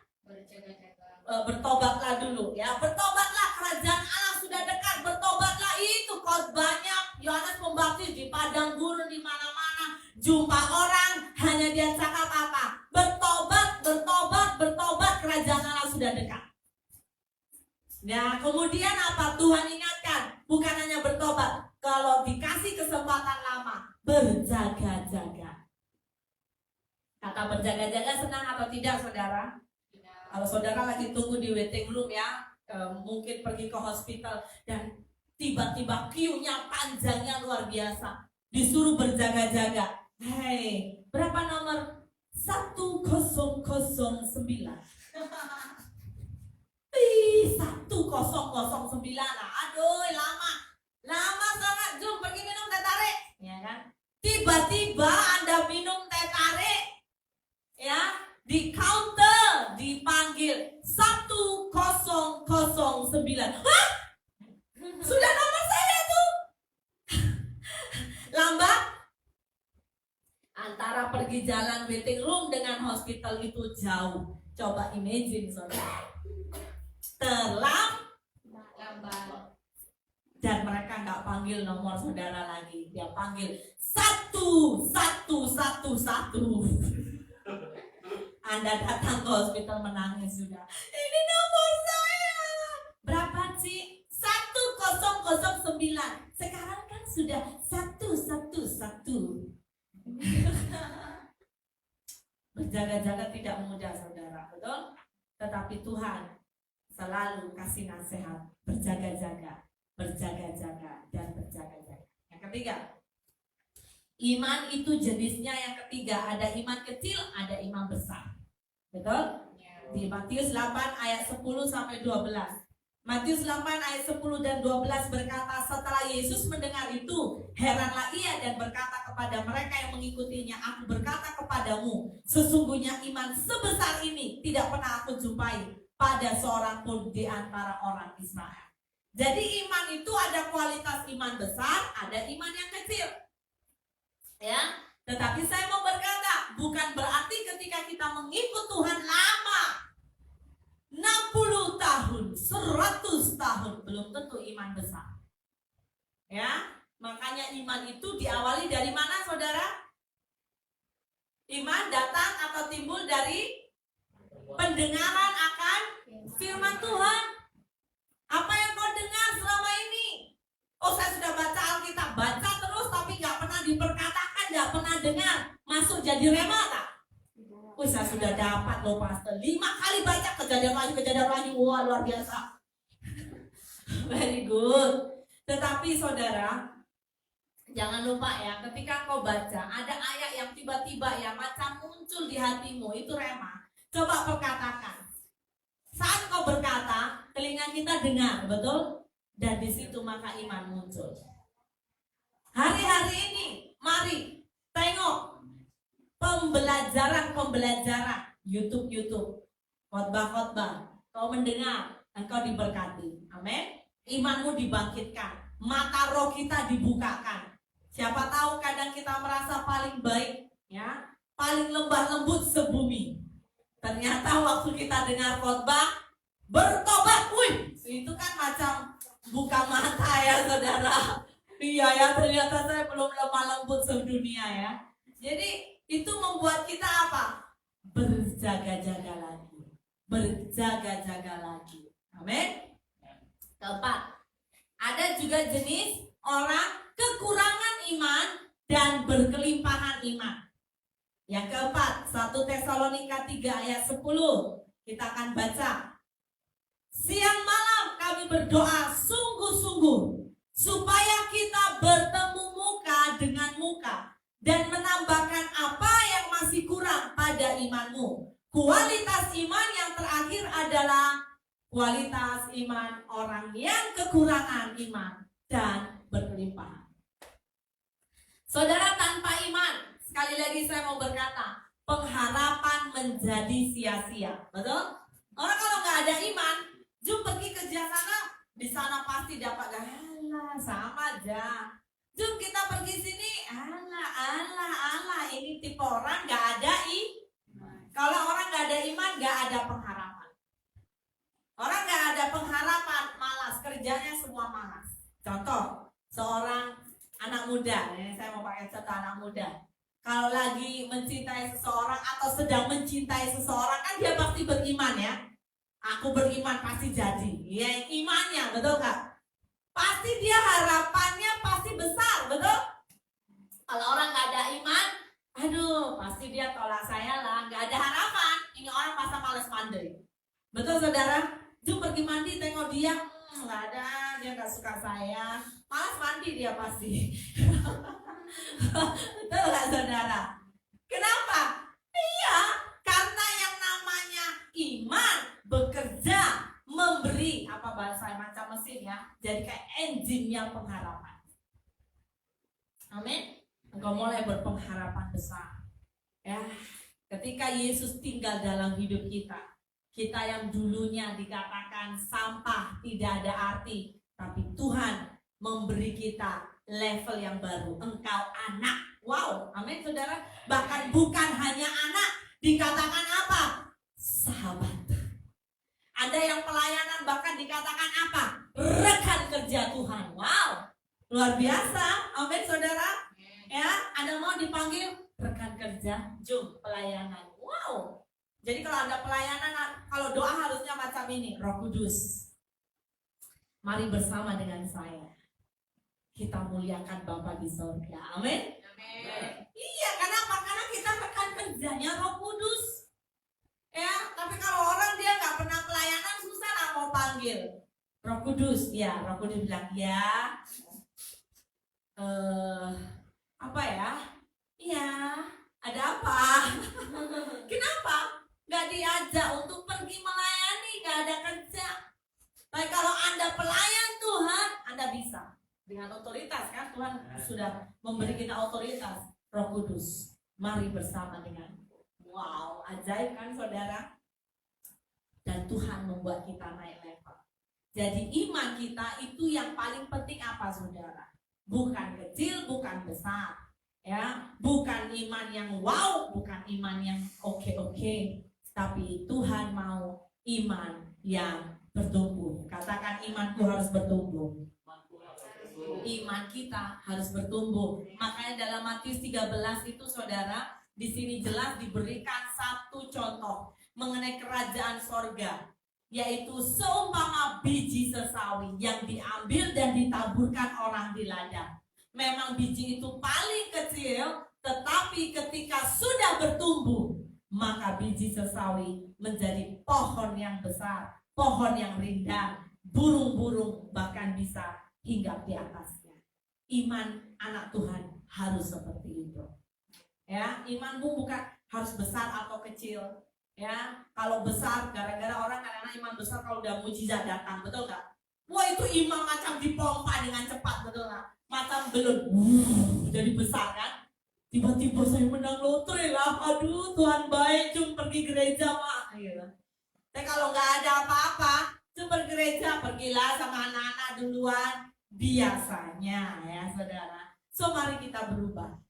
Bertobatlah dulu ya. Bertobatlah, kerajaan Allah sudah dekat. Bertobatlah, itu khotbahnya Yohanes Pembaptis di padang gurun di mana-mana. Jumpa orang, hanya dia cakap apa? Bertobat, bertobat, bertobat, kerajaan Allah sudah dekat. Nah, kemudian apa? Tuhan ingatkan, bukan hanya bertobat. Kalau dikasih kesempatan lama, berjaga-jaga. Kata berjaga-jaga senang atau tidak, saudara? Kalau saudara lagi tunggu di waiting room ya, mungkin pergi ke hospital dan tiba-tiba queue-nya panjangnya luar biasa, disuruh berjaga-jaga. Hei, berapa nomor? 1009. 1009. Aduh, lama sangat. Jom pergi minum teh tarik, ya kan? Tiba-tiba Anda minum teh tarik, ya, di counter dipanggil 1009. Hah? Sudah nomor saya tuh. Lambat. Antara pergi jalan waiting room dengan hospital itu jauh. Coba imagine, saudara. Terlambat. Dan mereka nggak panggil nomor saudara lagi, dia panggil 1111. Anda datang ke hospital menangis sudah. Ini nomor saya. Berapa sih? 1009. Sekarang kan sudah 111. Berjaga-jaga tidak mudah, saudara, betul? Tetapi Tuhan selalu kasih nasihat, berjaga-jaga, berjaga-jaga, dan berjaga-jaga. Yang ketiga, iman itu jenisnya yang ketiga, ada iman kecil, ada iman besar. Betul? Di Matius 8 ayat 10 sampai 12. Matius 8 ayat 10 dan 12 berkata, setelah Yesus mendengar itu, heranlah ia dan berkata kepada mereka yang mengikutinya, aku berkata kepadamu, sesungguhnya iman sebesar ini tidak pernah aku jumpai pada seorang pun di antara orang Israel. Jadi iman itu ada kualitas iman besar, ada iman yang kecil. Ya, tetapi saya mau berkata, bukan berarti ketika kita mengikut Tuhan lama, 60 tahun, 100 tahun, belum tentu iman besar. Ya, makanya iman itu diawali dari mana, saudara? Iman datang atau timbul dari pendengaran akan firman Tuhan. Apa yang kau dengar selama ini? Oh, saya sudah baca Alkitab, baca terus tapi gak pernah diperkatakan, gak pernah dengar. Masuk jadi rema tak? Wih, saya sudah dapat loh pastor, 5 kali baca kejadian lagi, wah luar biasa. Very good. Tetapi saudara, jangan lupa ya, ketika kau baca, ada ayat yang tiba-tiba ya macam muncul di hatimu, itu rema. Coba perkatakan. Saat kau berkata, telinga kita dengar, betul? Dan di situ maka iman muncul. Hari-hari ini, mari tengok pembelajaran YouTube, khotbah, kau mendengar, engkau diberkati, amin. Imanmu dibangkitkan, mata roh kita dibukakan. Siapa tahu kadang kita merasa paling baik, ya, paling lembah lembut sebumi. Ternyata waktu kita dengar khotbah, bertobat, wih, itu kan macam buka mata ya saudara. Iya ya, ternyata saya belum lemah lembut sedunia ya. Jadi itu membuat kita apa? Berjaga-jaga lagi. Amin. Keempat, ada juga jenis orang kekurangan iman dan berkelimpahan iman. Yang keempat, 1 Tesalonika 3 ayat 10. Kita akan baca. Siang malam kami berdoa sungguh-sungguh supaya kita bertemu muka dengan muka dan menambahkan apa yang masih kurang pada imanmu. Kualitas iman yang terakhir adalah kualitas iman orang yang kekurangan iman dan berkelimpahan. Saudara, tanpa iman, sekali lagi saya mau berkata, pengharapan menjadi sia-sia. Betul? Orang kalau nggak ada iman, jom pergi kerja sana, di sana pasti dapat gahala, sama aja. Jom kita pergi sini, Allah, ini tipe orang gak ada Kalau orang gak ada iman, gak ada pengharapan. Orang gak ada pengharapan, malas, kerjanya semua malas. Contoh, seorang anak muda, ini saya mau pakai contoh anak muda. Kalau lagi mencintai seseorang atau sedang mencintai seseorang, kan dia pasti beriman ya. Aku beriman pasti jadi. Ya, imannya, betul gak? Pasti dia harapannya pasti besar, betul? Kalau orang gak ada iman, aduh, pasti dia tolak saya lah, gak ada harapan. Ini orang masa males mandi. Betul saudara? Jom pergi mandi, tengok dia, gak ada, dia gak suka saya. Malas mandi dia pasti. Betul gak saudara? Kenapa? Iya, karena yang namanya iman bekerja, memberi, apa bahasa macam mesin ya, jadi kayak engine-nya pengharapan. Amin. Engkau mulai berpengharapan besar. Ya, ketika Yesus tinggal dalam hidup kita, kita yang dulunya dikatakan sampah, tidak ada arti, tapi Tuhan memberi kita level yang baru. Engkau anak. Wow, amin saudara. Bahkan bukan hanya anak, dikatakan apa? Sahabat. Ada yang pelayanan bahkan dikatakan apa? Rekan kerja Tuhan. Wow, luar biasa. Amin saudara. Ya, ada mau dipanggil rekan kerja, jom pelayanan. Wow. Jadi kalau ada pelayanan, kalau doa harusnya macam ini. Roh Kudus, mari bersama dengan saya, kita muliakan Bapa di surga. Amin. Iya, kenapa? Karena kita rekan kerjanya Roh Kudus. Ya, tapi kalau orang dia nggak pernah pelayanan, susah lah mau panggil Roh Kudus. Ya, Roh Kudus bilang ya. Apa ya? Iya, ada apa? Kenapa? Gak diajak untuk pergi sudah memberi kita otoritas, Roh Kudus, mari bersama dengan. Wow, ajaib kan saudara? Dan Tuhan membuat kita naik level. Jadi iman kita itu yang paling penting apa saudara? Bukan kecil, bukan besar, ya, bukan iman yang wow, bukan iman yang oke, tapi Tuhan mau iman yang bertumbuh. Katakan imanku harus bertumbuh. Iman kita harus bertumbuh. Makanya dalam Matius 13 itu saudara, di sini jelas diberikan satu contoh mengenai kerajaan sorga, yaitu seumpama biji sesawi yang diambil dan ditaburkan orang di ladang. Memang biji itu paling kecil, tetapi ketika sudah bertumbuh, maka biji sesawi menjadi pohon yang besar, pohon yang rindang, burung-burung bahkan bisa hinggap di atasnya. Iman anak Tuhan harus seperti itu. Ya, imanmu bukan harus besar atau kecil. Ya, kalau besar, gara-gara orang kadang-kadang iman besar kalau udah mujizat datang, betul nggak? Wah, itu iman macam dipompa dengan cepat, betul nggak? Macam belum, jadi besar kan? Tiba-tiba saya menang lotre lah, aduh Tuhan baik, cuma pergi gereja mak. Gitu. Tapi kalau nggak ada apa-apa, cuma gereja, pergilah sama anak-anak duluan, biasanya ya saudara. So mari kita berubah.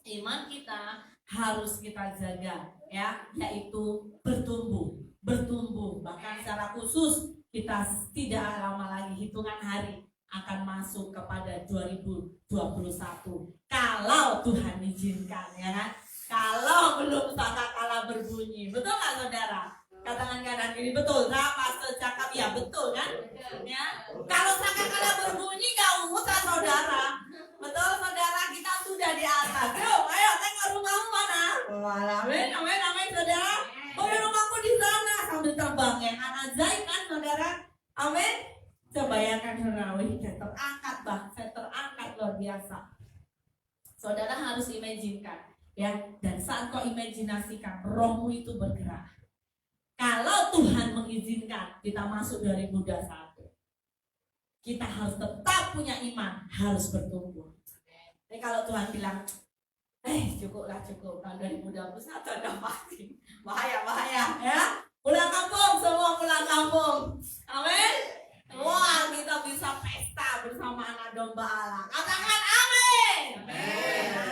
Iman kita harus kita jaga, ya, yaitu bertumbuh. Bahkan secara khusus kita tidak lama lagi, hitungan hari akan masuk kepada 2021. Kalau Tuhan izinkan, ya kan? Kalau belum sangkakala berbunyi, betul nggak saudara? Katakan kanan kiri, betul. Nah, pastor cakap ya betul kan? Ya. Kalau sangkakala berbunyi nggak usah saudara. Betul saudara, kita sudah di atas. Yuk, ayo tengok rumahmu mana? Amin saudara. Oh ya, rumahku di sana sambil terbang ya kan, ajaib kan saudara. Amin. Coba bayangkan saudara, saya terangkat luar biasa. Saudara harus imajinkan ya, dan saat kau imajinasikan, rohmu itu bergerak. Kalau Tuhan mengizinkan kita masuk 2021, kita harus tetap punya iman, harus bertumbuh. Jadi kalau Tuhan bilang, cukup tahun 2021 udah pasti bahaya ya. Pulang kampung, semua pulang kampung. Amin. Wah, kita bisa pesta bersama anak domba Allah. Katakan amin.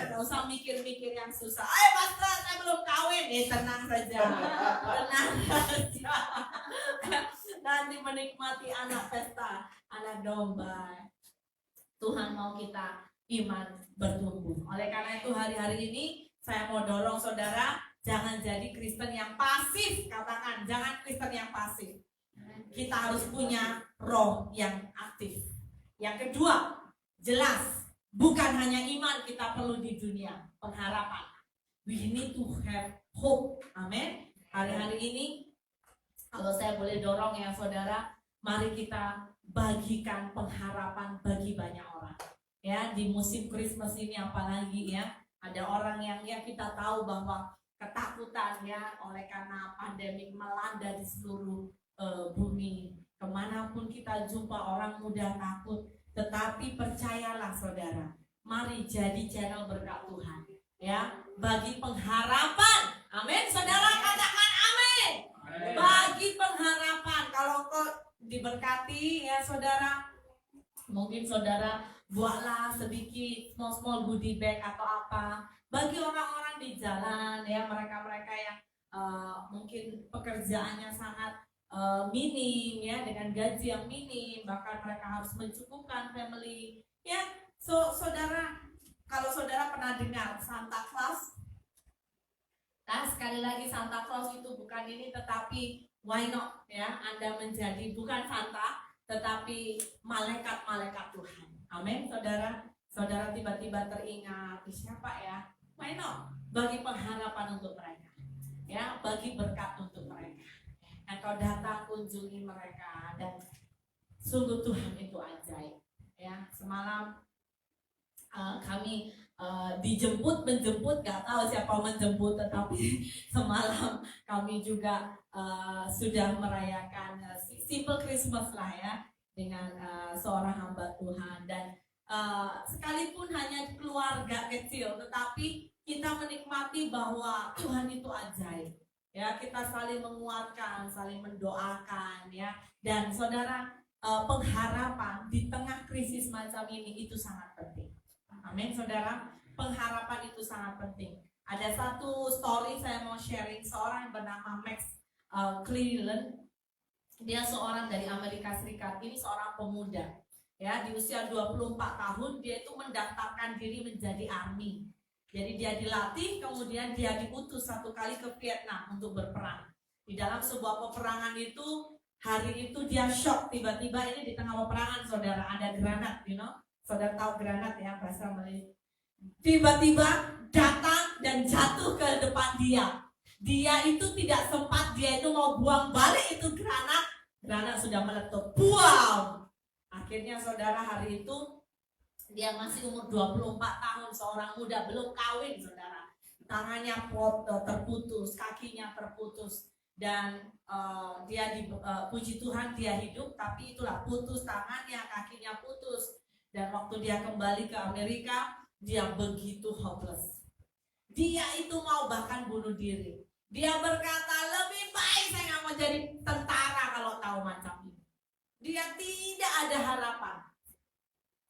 Gak usah mikir-mikir yang susah. Pastor, saya belum kawin. Tenang saja. Nanti menikmati anak pesta, anak domba. Tuhan mau kita iman bertumbuh. Oleh karena itu hari-hari ini saya mau dorong saudara, jangan jadi Kristen yang pasif. Katakan, jangan Kristen yang pasif. Kita harus punya roh yang aktif. Yang kedua, jelas, bukan hanya iman kita perlu di dunia, pengharapan. We need to have hope. Amin. Hari-hari ini, kalau saya boleh dorong ya saudara, mari kita bagikan pengharapan bagi banyak orang. Ya, di musim Christmas ini apalagi ya, ada orang yang ya kita tahu bahwa ketakutan ya oleh karena pandemik melanda di seluruh bumi. Kemanapun kita jumpa orang mudah takut, tetapi percayalah saudara, mari jadi channel berkat Tuhan ya, bagi pengharapan. Amin saudara, katakan amin. Bagi pengharapan. Kalau kau diberkati ya saudara, mungkin saudara buatlah sedikit small goodie bag atau apa bagi orang-orang di jalan ya, mereka-mereka yang mungkin pekerjaannya sangat minim ya, dengan gaji yang minim, bahkan mereka harus mencukupkan family ya. Saudara, kalau saudara pernah dengar Santa Claus, nah sekali lagi Santa Claus itu bukan ini, tetapi why not ya, Anda menjadi bukan Santa tetapi malaikat-malaikat Tuhan. Amin saudara. Saudara tiba-tiba teringat siapa ya, why not, bagi pengharapan untuk mereka ya, bagi berkat untuk mereka. Engkau datang kunjungi mereka, dan sungguh Tuhan itu ajaib ya. Semalam kami menjemput, gak tahu siapa menjemput, tetapi semalam kami juga sudah merayakan simple Christmas lah ya, dengan seorang hamba Tuhan. Dan sekalipun hanya keluarga kecil, tetapi kita menikmati bahwa Tuhan itu ajaib. Ya, kita saling menguatkan, saling mendoakan, ya. Dan saudara, pengharapan di tengah krisis macam ini itu sangat penting. Amin, saudara. Pengharapan itu sangat penting. Ada satu story saya mau sharing, seorang yang bernama Max Cleland. Dia seorang dari Amerika Serikat. Ini seorang pemuda. Ya, di usia 24 tahun dia itu mendaftarkan diri menjadi army. Jadi dia dilatih, kemudian dia diutus satu kali ke Vietnam untuk berperang. Di dalam sebuah peperangan itu, hari itu dia shock, tiba-tiba ini di tengah peperangan, saudara, ada granat, saudara tahu granat ya, bahasa Malaysia. Tiba-tiba datang dan jatuh ke depan dia. Dia itu tidak sempat, dia itu mau buang balik itu granat sudah meletup. Buang! Akhirnya saudara, hari itu dia masih umur 24 tahun, seorang muda, belum kawin, saudara. Tangannya terputus, kakinya terputus. Dan puji Tuhan dia hidup, tapi itulah putus tangannya, kakinya putus. Dan waktu dia kembali ke Amerika, dia begitu hopeless. Dia itu mau bahkan bunuh diri. Dia berkata, lebih baik saya nggak mau jadi tentara kalau tahu macam ini. Dia tidak ada harapan.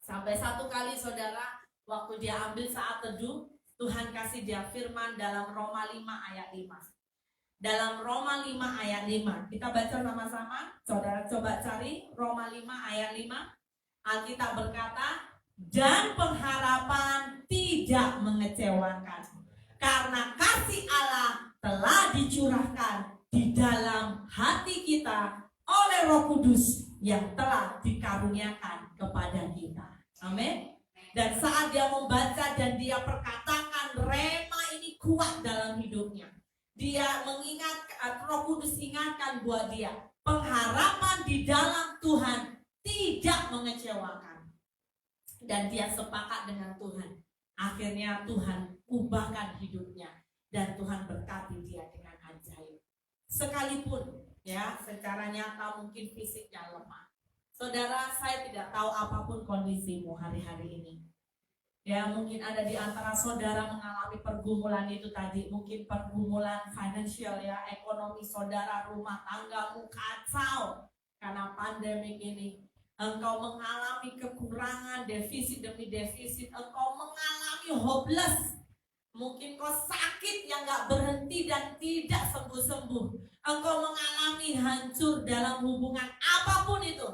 Sampai satu kali saudara, waktu dia ambil saat teduh, Tuhan kasih dia firman dalam Roma 5 ayat 5. Dalam Roma 5 ayat 5, kita baca sama-sama. Saudara coba cari Roma 5 ayat 5. Alkitab berkata, dan pengharapan tidak mengecewakan, karena kasih Allah telah dicurahkan di dalam hati kita oleh Roh Kudus yang telah dikaruniakan kepada kita. Amin. Dan saat dia membaca dan dia perkatakan, rema ini kuat dalam hidupnya. Dia mengingat, Roh Kudus ingatkan buat dia, pengharapan di dalam Tuhan tidak mengecewakan. Dan dia sepakat dengan Tuhan. Akhirnya Tuhan ubahkan hidupnya dan Tuhan berkati dia dengan ajaib. Sekalipun ya secara nyata mungkin fisiknya lemah. Saudara, saya tidak tahu apapun kondisimu hari-hari ini. Ya, mungkin ada di antara saudara mengalami pergumulan itu tadi, mungkin pergumulan finansial ya, ekonomi saudara, rumah tanggamu kacau karena pandemi ini. Engkau mengalami kekurangan, defisit demi defisit, engkau mengalami hopeless. Mungkin kau sakit yang gak berhenti dan tidak sembuh-sembuh. Engkau mengalami hancur dalam hubungan apapun itu.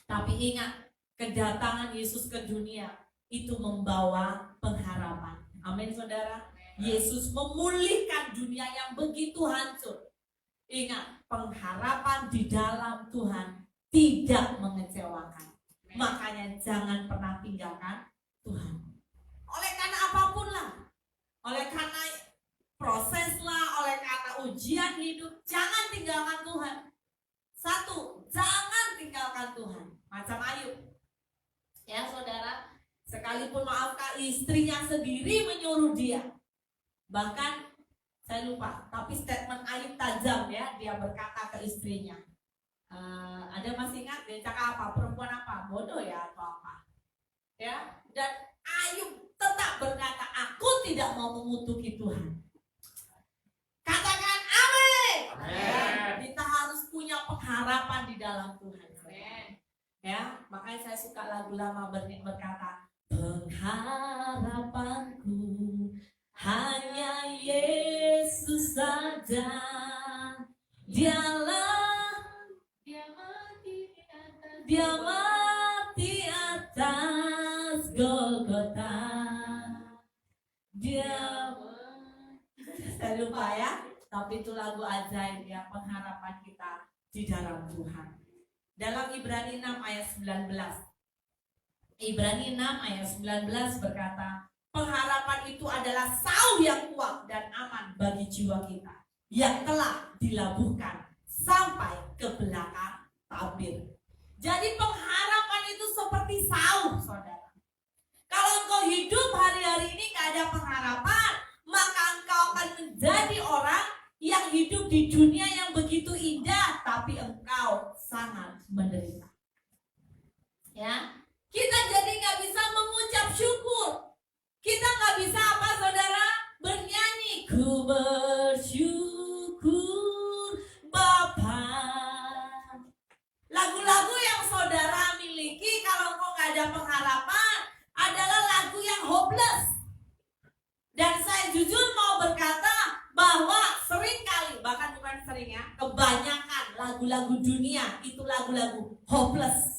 Tapi ingat, kedatangan Yesus ke dunia itu membawa pengharapan. Amin saudara. Yesus memulihkan dunia yang begitu hancur. Ingat, pengharapan di dalam Tuhan tidak mengecewakan. Makanya jangan pernah tinggalkan Tuhan. Oleh karena apapun lah, oleh karena proses lah, oleh karena ujian hidup, jangan tinggalkan Tuhan. Satu, jangan tinggalkan Tuhan. Macam Ayub. Ya saudara, sekalipun maafkan istrinya sendiri menyuruh dia. Bahkan saya lupa, tapi statement Ayub tajam ya, dia berkata ke istrinya. Ada masih ingat dia cakap apa? Perempuan apa? Bodoh ya atau apa? Ya, dan Ayub tetap berkata, aku tidak mau mengutuki Tuhan. Katakan amin. Kita harus punya pengharapan di dalam Tuhan. Amin. Ya, makanya saya suka lagu lama berkata, pengharapanku hanya Yesus saja. Dia mati atas Golgota. Saya lupa ya, tapi itu lagu ajaib ya, pengharapan kita di dalam Tuhan. Dalam Ibrani 6 ayat 19. Ibrani 6 ayat 19 berkata, pengharapan itu adalah sauh yang kuat dan aman bagi jiwa kita yang telah dilabuhkan sampai ke belakang tabir. Jadi pengharapan itu seperti sauh, saudara. Kalau engkau hidup hari-hari ini gak ada pengharapan, maka engkau akan menjadi orang yang hidup di dunia yang begitu indah, tapi engkau sangat menderita. Ya, kita jadi lagu-lagu dunia, itu lagu-lagu hopeless.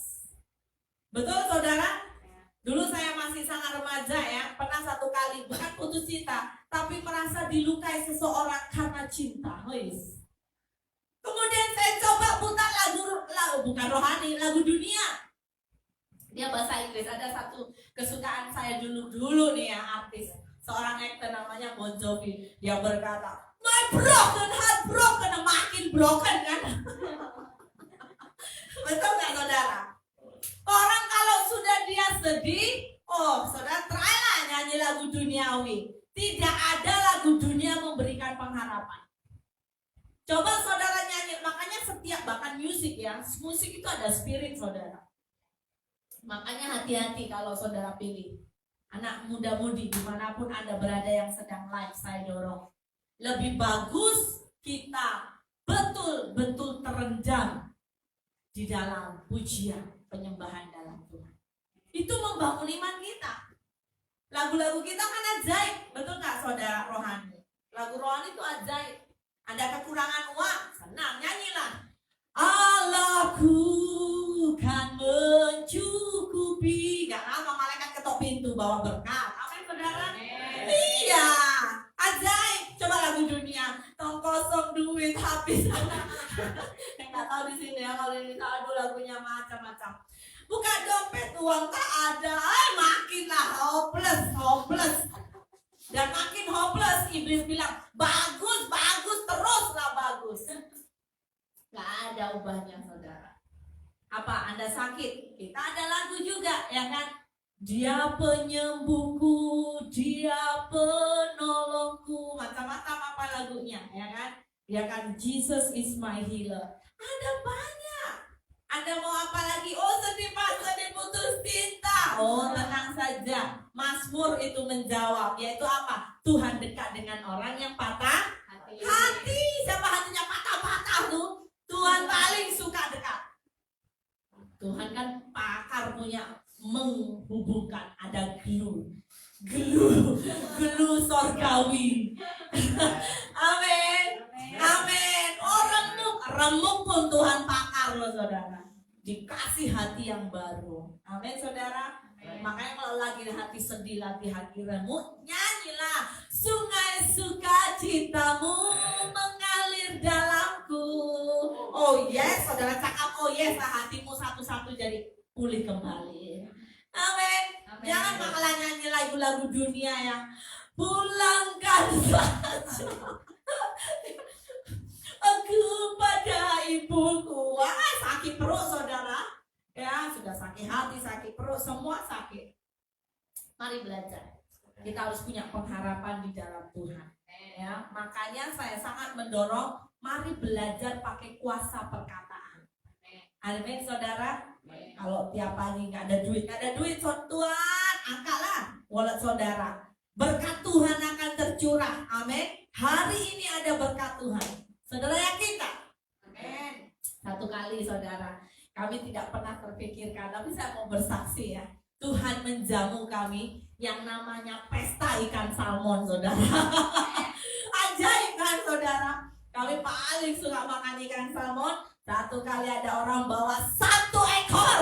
Betul saudara? Dulu saya masih sangat remaja ya, pernah satu kali bukan putus cinta, tapi merasa dilukai seseorang karena cinta. Wis. Kemudian saya coba putar lagu bukan rohani, lagu dunia. Dia bahasa Inggris. Ada satu kesukaan saya dulu nih ya, artis, seorang aktor namanya Bon Jovi. Dia berkata, my broken heart broken, makin broken kan? Betul nggak saudara? Orang kalau sudah dia sedih, saudara try lah nyanyi lagu duniawi. Tidak ada lagu dunia memberikan pengharapan. Coba saudara nyanyi, makanya setiap bahkan musik ya, musik itu ada spirit saudara. Makanya hati-hati kalau saudara pilih anak muda-mudi dimanapun Anda berada yang sedang live, saya dorong. Lebih bagus kita betul-betul terendam di dalam pujian, penyembahan dalam Tuhan. Itu membangun iman kita. Lagu-lagu kita kan ajaib, betul gak saudara rohani? Lagu rohani itu ajaib. Ada kekurangan uang, senang nyanyilah. Allahku kan mencukupi. Gak lama malaikat ketok pintu bawa berkat. Amin saudara? Iya, ajaib. Coba lagu dunia, tong kosong duit habis. Nggak tahu di sini ya kalau ini tahu lagunya macam-macam. Buka dompet uang tak ada, makinlah hopeless. Dan makin hopeless, iblis bilang bagus, teruslah bagus. Gak ada ubahnya saudara. Apa Anda sakit? Kita ada lagu juga ya kan? Dia penyembuhku, dia penolongku, macam-macam apa lagunya ya kan? Ya kan, Jesus is my healer. Ada banyak. Anda mau apa lagi? Oh sedih putus cinta. Oh tenang saja. Mazmur itu menjawab, yaitu apa? Tuhan dekat dengan orang yang patah hati. Siapa hatinya patah-patah tuh? Tuhan paling suka dekat. Tuhan kan pakar punya menghubungkan, ada glue sorgawi. Amin. Oh remuk pun Tuhan pakar loh saudara. Dikasih hati yang baru. Amin saudara. Makanya kalau lagi hati sedih, lagi hati remuk, nyanyilah. Sungai sukacitamu mengalir dalamku. Oh yes, saudara cakap oh yes, hatimu satu-satu jadi pulih kembali. Amin. Jangan malah nyanyi lagu-lagu dunia yang pulangkan saja aku pada ibuku. Wah, sakit perut saudara. Ya, sudah sakit hati, sakit perut, semua sakit. Mari belajar. Kita harus punya pengharapan di dalam Tuhan. Ya, makanya saya sangat mendorong mari belajar pakai kuasa perkataan. Amin saudara. Kalau tiap pagi nggak ada duit, Tuhan angkatlah wallet saudara. Berkat Tuhan akan tercurah. Amin. Hari ini ada berkat Tuhan. Saudara yakin tak? Amin. Satu kali saudara, kami tidak pernah terpikirkan, tapi saya mau bersaksi ya. Tuhan menjamu kami yang namanya pesta ikan salmon saudara. Ajaib kan saudara. Kami paling suka makan ikan salmon. Satu kali ada orang bawa 1 ekor.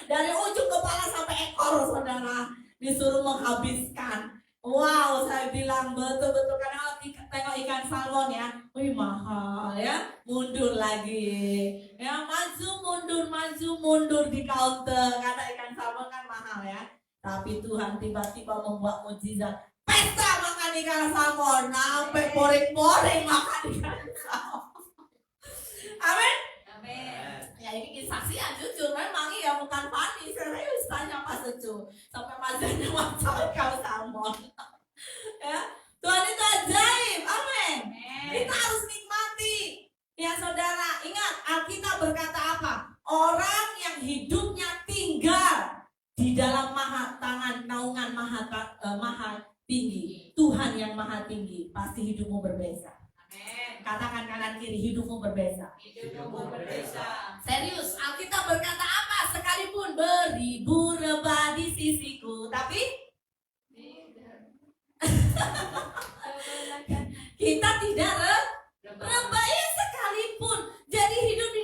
Dari ujung kepala sampai ekor saudara. Disuruh menghabiskan. Wow, saya bilang betul-betul karena tengok ikan salmon ya. Wih mahal ya. Mundur lagi. Ya maju mundur di counter. Karena ikan salmon kan mahal ya. Tapi Tuhan tiba-tiba membuat mukjizat. Pesta makan ikan salmon. Sampai poring-poring makan ikan salmon. Amin. Ya ini saksi ya jujur memang iya bukan funny. Serius tanya Pak Secu sampai mazanya masak ikan salmon. Ya Tuhan itu ajaib. Amin. Kita harus nikmati. Ya saudara ingat Alkitab berkata apa? Orang yang hidupnya tinggal di dalam naungan maha tinggi, Tuhan yang maha tinggi, pasti hidupmu berbeza. Katakan kanan kiri, hidupmu berbeza. Serius, Alkitab berkata apa? Sekalipun beribu rebah di sisiku, tapi kita tidak rebah ya sekalipun. Jadi hidup di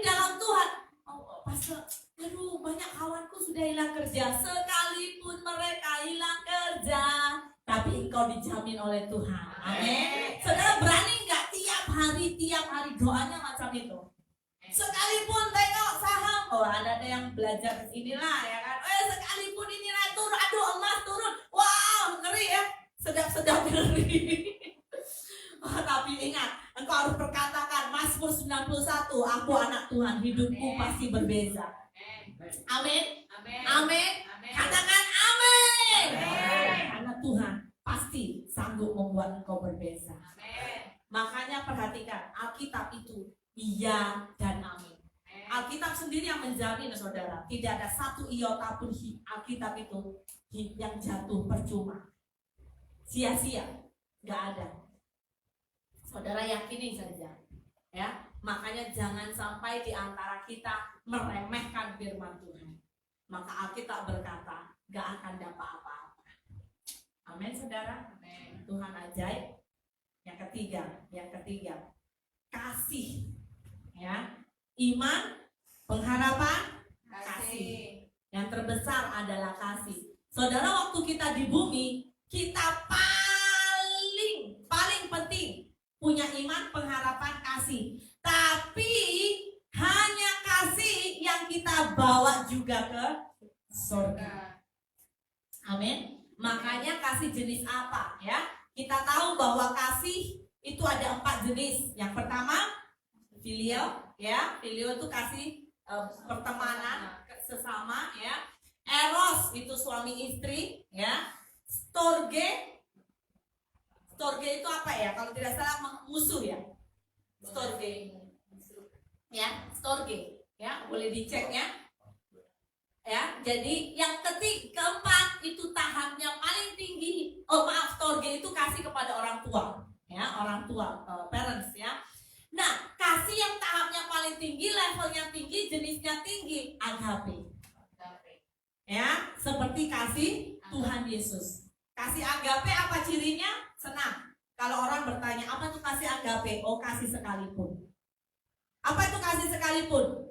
engkau dijamin oleh Tuhan. Amin. Saudara berani nggak tiap hari doanya macam itu? Sekalipun tengok saham, ada yang belajar inilah ya kan. Sekalipun ini naik turun, aduh emas turun, wow ngeri ya, sedap ngeri. Tapi ingat, engkau harus berkatakan Mazmur 91, aku anak Tuhan, hidupku pasti berbeza. Amin. Amin. Katakan amin. Karena Tuhan pasti sanggup membuat engkau berbeza. Makanya perhatikan, Alkitab itu iya dan amin. Alkitab sendiri yang menjamin, saudara, tidak ada satu iota pun Alkitab itu yang jatuh percuma, sia-sia, nggak ada. Saudara yakini saja, ya. Makanya jangan sampai di antara kita meremehkan firman Tuhan. Maka Alkitab berkata, nggak akan dapat apa-apa. Amin, saudara. Amin. Tuhan ajaib. Yang ketiga, kasih. Ya, iman, pengharapan, kasih. Yang terbesar adalah kasih. Saudara, waktu kita di bumi, kita paling penting punya iman, pengharapan, kasih. Tapi hanya kasih yang kita bawa juga ke surga. Amin. Makanya kasih jenis apa ya? Kita tahu bahwa kasih itu ada 4 jenis. Yang pertama filial, ya. Filial itu kasih pertemanan sesama, ya. Eros itu suami istri, ya. Storge itu apa ya? Kalau tidak salah musuh ya. Storge, ya. Boleh dicek ya. Ya, jadi yang keempat itu tahapnya paling tinggi. Storge itu kasih kepada orang tua, ya, orang tua, parents, ya. Nah, kasih yang tahapnya paling tinggi, levelnya tinggi, jenisnya tinggi, agape. Ya, seperti kasih Tuhan Yesus. Kasih agape apa cirinya? Senang. Kalau orang bertanya, apa itu kasih agape? Oh, kasih sekalipun. Apa itu kasih sekalipun?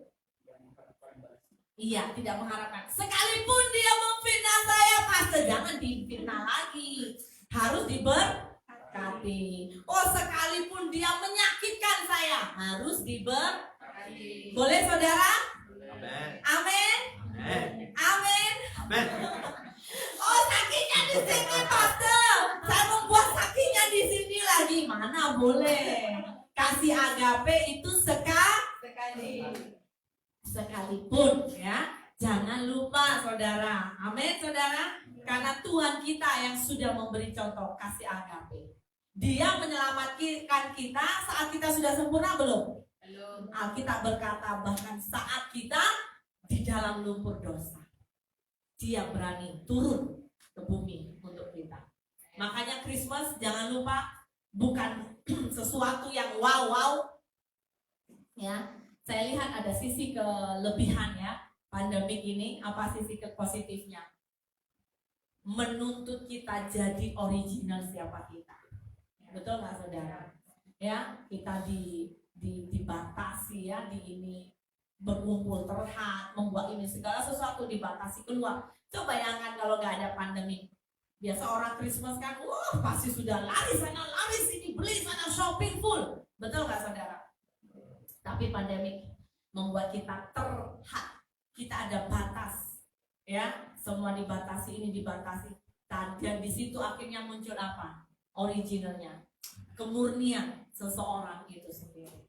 Iya, tidak mengharapkan. Sekalipun dia memfitnah saya, pastor, jangan difitnah lagi. Harus diberkati. Oh, sekalipun dia menyakitkan saya, harus diberkati. Boleh, saudara? Amin. Amin. Oh, sakitnya di sini, pastor. Saya membuat sakitnya di sini lagi. Mana boleh? Kasih agape itu sekalipun, ya. Jangan lupa, saudara. Amin, saudara. Karena Tuhan kita yang sudah memberi contoh kasih agape. Dia menyelamatkan kita saat kita sudah sempurna belum? Alkitab berkata bahkan saat kita di dalam lumpur dosa, Dia berani turun ke bumi untuk kita. Makanya Christmas jangan lupa bukan sesuatu yang wow, ya. Saya lihat ada sisi kelebihan ya pandemik ini. Apa sisi positifnya? Menuntut kita jadi original siapa kita. Betul nggak, saudara? Ya, kita dibatasi ya, di ini berkumpul terlihat, membuat ini segala sesuatu dibatasi keluar. Coba bayangkan kalau nggak ada pandemi. Biasa orang Christmas kan, wah pasti sudah lari sana, lari sini, beli sana, shopping full. Betul nggak, saudara? Tapi pandemik membuat kita terhad, kita ada batas, ya, semua dibatasi, ini dibatasi. Dan di situ akhirnya muncul apa? Originalnya, kemurnian seseorang itu sendiri.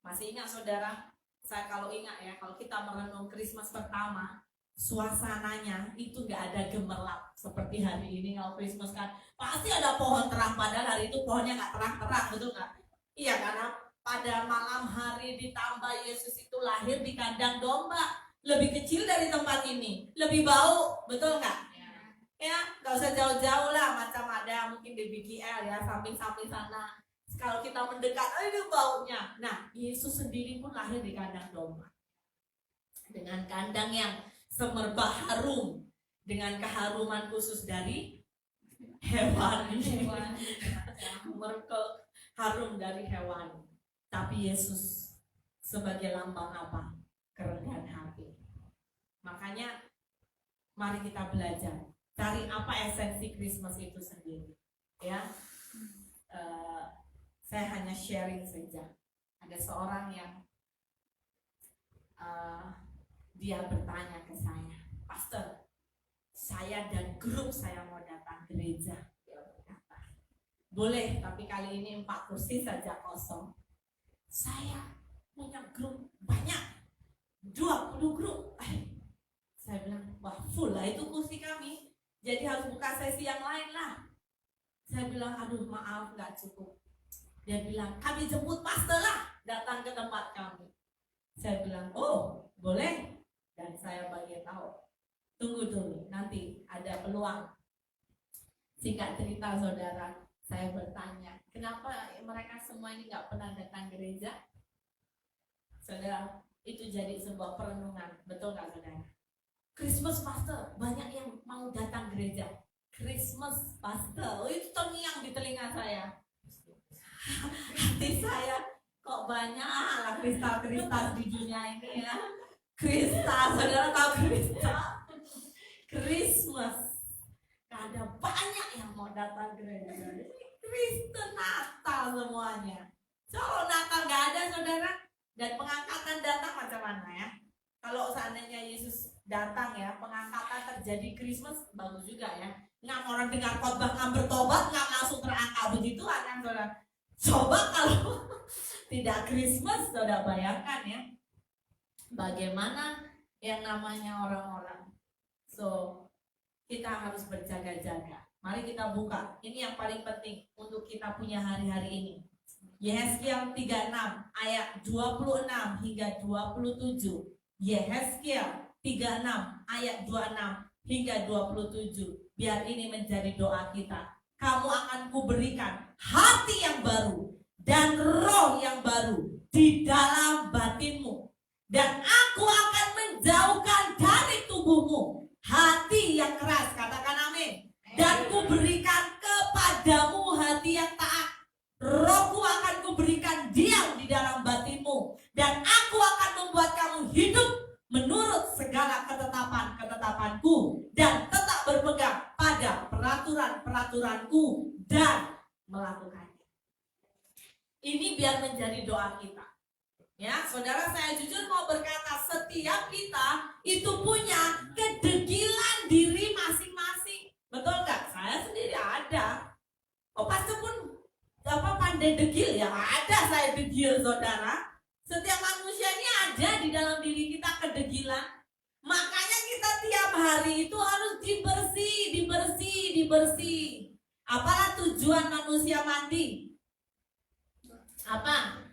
Masih ingat, saudara? Saya kalau ingat ya, kalau kita merenung Christmas pertama, suasananya itu nggak ada gemerlap seperti hari ini. Kalau Christmas kan pasti ada pohon terang, padahal hari itu pohonnya nggak terang-terang, betul nggak? Iya, karena pada malam hari ditambah Yesus itu lahir di kandang domba, lebih kecil dari tempat ini, lebih bau, betul nggak? Ya, nggak usah jauh-jauh lah, macam ada mungkin di BKL ya, samping-samping sana. Kalau kita mendekat, itu baunya. Nah, Yesus sendiri pun lahir di kandang domba, dengan kandang yang semerbak harum, dengan keharuman khusus dari hewan. Harum dari hewan. Tapi Yesus sebagai lambang apa? Kerendahan hati. Makanya mari kita belajar cari apa esensi Christmas itu sendiri. ya. Saya hanya sharing saja. Ada seorang yang dia bertanya ke saya, Pastor, saya dan grup saya mau datang gereja. Dia berkata, boleh, tapi kali ini 4 kursi saja kosong. Saya punya grup banyak, 20 grup. Saya bilang, wah full lah itu kursi kami, jadi harus buka sesi yang lain lah. Saya bilang, aduh maaf gak cukup. Dia bilang, kami jemput pastor lah datang ke tempat kami. Saya bilang, oh boleh. Dan saya bagi tahu, tunggu dulu, nanti ada peluang. Singkat cerita saudara, saya bertanya, kenapa mereka semua ini gak pernah datang gereja? Saudara, itu jadi sebuah perenungan, betul gak saudara? Christmas pastor, banyak yang mau datang gereja. Christmas pastor, oh itu terngiang di telinga saya. Hati saya, kok banyak lah kristal-kristal di dunia ini ya. Kristal, saudara tahu kristal? Christmas, ada banyak yang mau datang gereja. Kristen Natal semuanya. Kalau Natal gak ada saudara, dan pengangkatan datang macam mana ya? Kalau seandainya Yesus datang ya, pengangkatan terjadi Christmas, bagus juga ya. Nggak orang dengar khotbah nggak bertobat, nggak langsung terangkat begitu kan saudara. Coba kalau tidak Christmas, saudara bayangkan ya, bagaimana yang namanya orang-orang. So, kita harus berjaga-jaga. Mari kita buka. Ini yang paling penting untuk kita punya hari-hari ini. Yehezkiel 36 ayat 26 hingga 27. Yehezkiel 36 ayat 26 hingga 27. Biar ini menjadi doa kita. Kamu akan kuberikan hati yang baru dan roh yang baru di dalam batinmu, dan aku akan menjauhkan dari tubuhmu hati yang keras, katakan amin, dan kuberikan kepadamu hati yang taat. Rohku akan kuberikan diam di dalam batinmu, dan aku akan membuat kamu hidup menurut segala ketetapan-ketetapanku, dan tetap berpegang pada peraturan-peraturanku dan melakukannya. Ini biar menjadi doa kita. Ya, saudara, saya jujur mau berkata, setiap kita itu punya kedegilan diri masing-masing. Betul nggak? Saya sendiri ada. Oh, pasti pun pandai degil ya? Ada saya degil, saudara. Setiap manusia ini ada di dalam diri kita kedegilan. Makanya kita tiap hari itu harus dibersih. Apalah tujuan manusia mandi? Apa?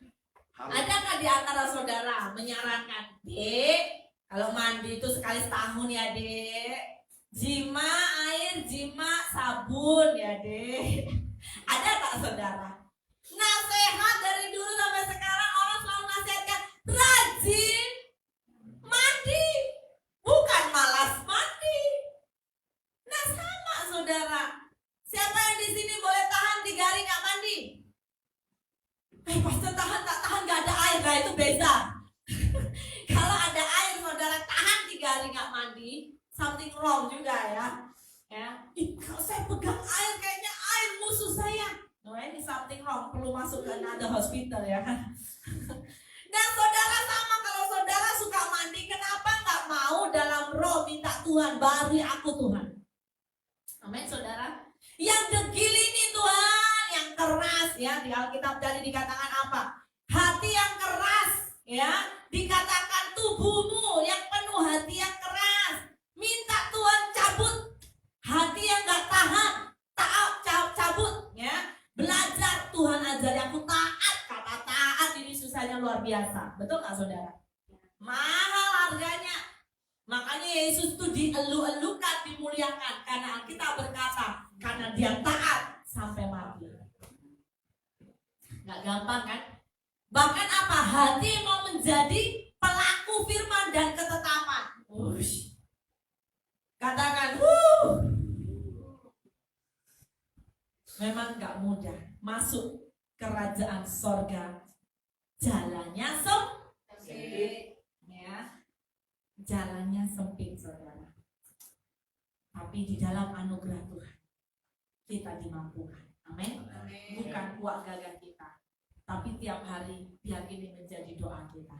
Adakah di antara saudara menyarankan, Dek, kalau mandi itu sekali setahun ya, Dek. Jima air, jima sabun ya, Dek. Ada tak saudara? Nasihat dari dulu sampai sekarang orang selalu nasihatkan rajin mandi, bukan malas mandi. Nah sama saudara. Siapa yang di sini boleh tahan 3 hari nggak mandi? Pasti tahan, tak tahan nggak ada air, nah itu beda. Kalau ada air saudara tahan 3 hari nggak mandi, something wrong juga ya. Kalau saya pegang air kayaknya air musuh saya. No, ini something wrong, perlu masuk ke another hospital ya. Dan saudara sama, kalau saudara suka mandi, kenapa nggak mau dalam roh minta Tuhan, bari aku Tuhan. Amin saudara. Yang degil ini Tuhan, yang keras ya, di Alkitab tadi dikatakan apa? Hati yang keras ya, dikatakan tubuhmu yang penuh hati yang keras. Minta Tuhan cabut hati yang gak tahan, cabut ya. Belajar Tuhan ajari aku taat. Kata taat ini susahnya luar biasa. Betul gak saudara? Mahal harganya. Makanya Yesus itu dielu-elukan, dimuliakan. Karena kita berkata, karena dia taat sampai mati. Gak gampang kan? Bahkan apa? Hati mau menjadi pelaku firman dan ketetapan. Katakan, memang gak mudah masuk kerajaan sorga. Jalannya sempit ya. Jalannya sempit saudara. Tapi di dalam anugerah Tuhan kita dimampukan. Amin. Bukan kuat gagah kita, tapi tiap hari biar ini menjadi doa kita.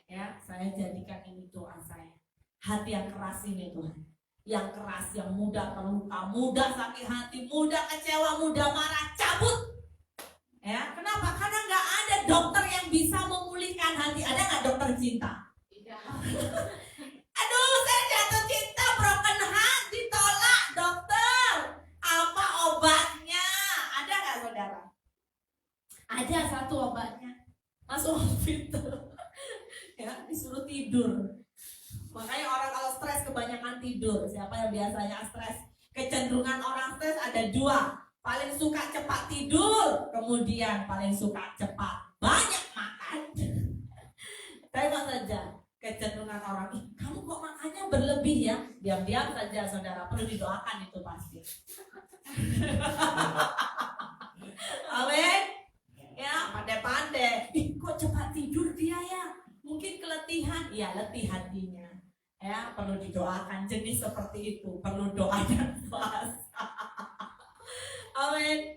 Ya, saya jadikan ini doa saya. Hati yang keras ini Tuhan, yang keras, yang mudah terluka, mudah sakit hati, mudah kecewa, mudah marah, cabut. Ya, kenapa? Karena nggak ada dokter yang bisa memulihkan hati. Ada nggak dokter cinta? Tidak. Aduh, saya jatuh cinta, broken heart, ditolak dokter. Apa obatnya? Ada nggak saudara? Ada satu obatnya, masuk hospital. Ya, disuruh tidur. Makanya orang kalau stres kebanyakan tidur. Siapa yang biasanya stres? Kecenderungan orang stres ada dua. Paling suka cepat tidur, kemudian paling suka cepat banyak makan. Tengok saja kecenderungan orang, kamu kok makannya berlebih ya? Diam-diam saja saudara, perlu didoakan itu pasti. Amin. Ya, pandai-pandai. Kok cepat tidur dia ya? Mungkin keletihan. Iya, letih hatinya. Ya, perlu didoakan. Jenis seperti itu perlu doa dan puasa. Amin.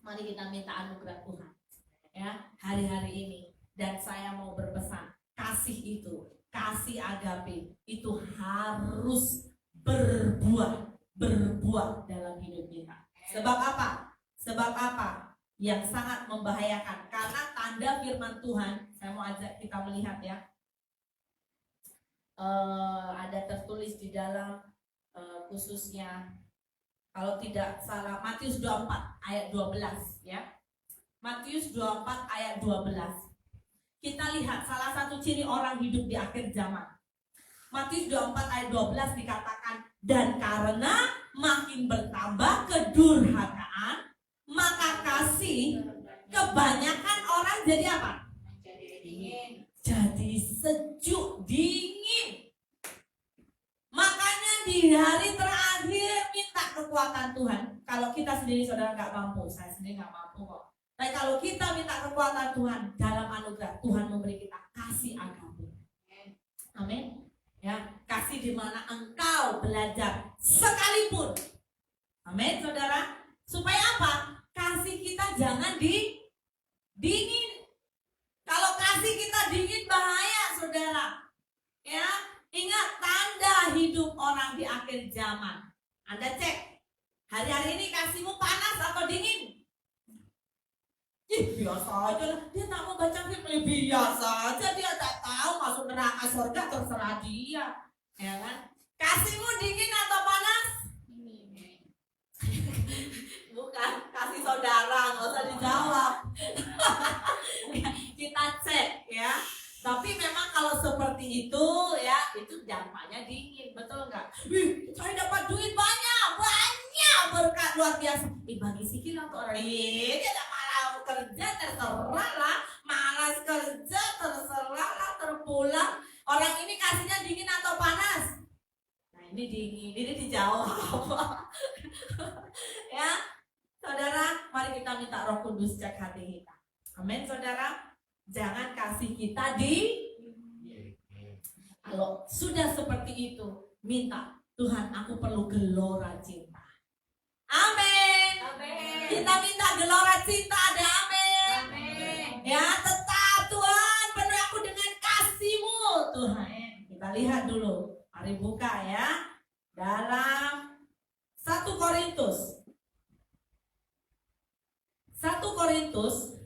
Mari kita minta anugerah Tuhan. Ya, hari-hari ini. Dan saya mau berpesan, kasih itu, kasih agape itu harus berbuah dalam hidup kita. Sebab apa? Sebab apa? Yang sangat membahayakan. Karena tanda firman Tuhan, saya mau ajak kita melihat ya. Ada tertulis di dalam khususnya, kalau tidak salah, Matius 24 ayat 12 ya. Matius 24 ayat 12. Kita lihat salah satu ciri orang hidup di akhir zaman. Matius 24 ayat 12 dikatakan, dan karena makin bertambah kedurhakaan, maka kasih kebanyakan orang jadi apa? Jadi sejuk, dingin. Makanya di hari terakhir minta kekuatan Tuhan. Kalau kita sendiri saudara nggak mampu, saya sendiri nggak mampu kok. Tapi kalau kita minta kekuatan Tuhan dalam anugerah, Tuhan memberi kita kasih agape. Amin. Ya, kasih di mana engkau belajar sekalipun. Amin, saudara. Supaya apa? Kasih kita jangan dingin. Kalau kasih kita dingin bahaya, saudara. Ya, ingat tanda hidup orang di akhir zaman. Anda cek, hari-hari ini kasihmu panas atau dingin? Biasa aja lah, dia tak mau baca firman, biasa aja, dia tak tahu masuk neraka surga, terserah dia, ya kan? Kasihmu dingin atau panas? Bukan, kasih saudara, nggak usah dijawab. Kita cek ya. Tapi memang kalau seperti itu ya, itu dampaknya dingin, betul nggak? Saya dapat duit banyak berkat luar biasa. Bagi sikit untuk orang ini, dia tak malas kerja, terserah lah, malas kerja, terserah lah, terpulang. Orang ini kasihnya dingin atau panas? Nah ini dingin, ini dijawab. Ya, saudara, mari kita minta Roh Kudus cek hati kita. Amin, saudara. Jangan kasih kita kalau sudah seperti itu, minta Tuhan, aku perlu gelora cinta. Amin. Amin. Kita minta gelora cinta, ada amin. Amin. Ya, tetap Tuhan, penuhi aku dengan kasih-Mu, Tuhan. Kita lihat dulu. Mari buka ya. Dalam 1 Korintus. 1 Korintus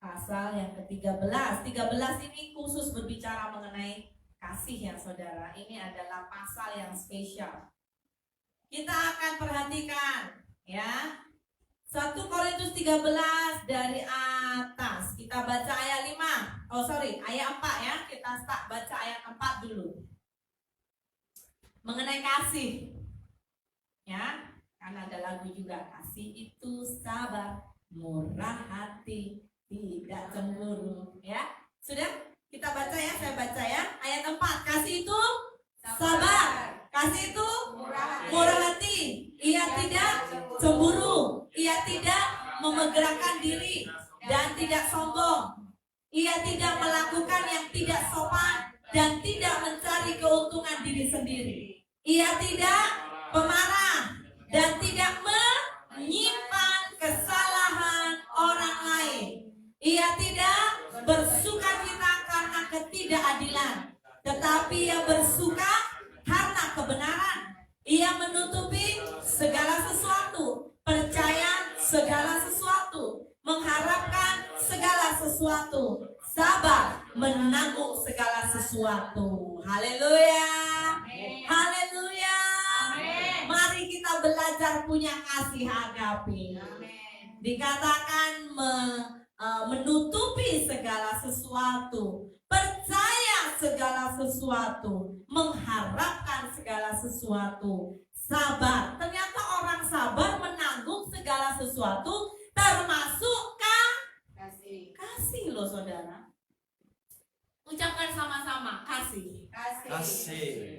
pasal yang ke-13. 13 ini khusus berbicara mengenai kasih ya saudara. Ini adalah pasal yang spesial. Kita akan perhatikan ya. 1 Korintus 13 dari atas. Kita baca ayat 5. Ayat 4 ya. Kita start baca ayat 4 dulu. Mengenai kasih. Ya, karena ada lagu juga, kasih itu sabar, murah hati, tidak cemburu, ya. Sudah? Kita baca ya, saya baca ya. Ayat 4, kasih itu sabar, kasih itu murah hati, ia tidak cemburu, ia tidak memegerangkan diri dan tidak sombong, ia tidak melakukan yang tidak sopan dan tidak mencari keuntungan diri sendiri, ia tidak pemarah dan tidak menyimpan segala sesuatu, mengharapkan segala sesuatu, sabar menanggung segala sesuatu. Haleluya. Haleluya. Mari kita belajar punya kasih agape. Dikatakan menutupi segala sesuatu, percaya segala sesuatu, mengharapkan segala sesuatu, sabar. Ternyata orang sabar menanggung segala sesuatu, termasuk kasih loh saudara. Ucapkan sama-sama, kasih.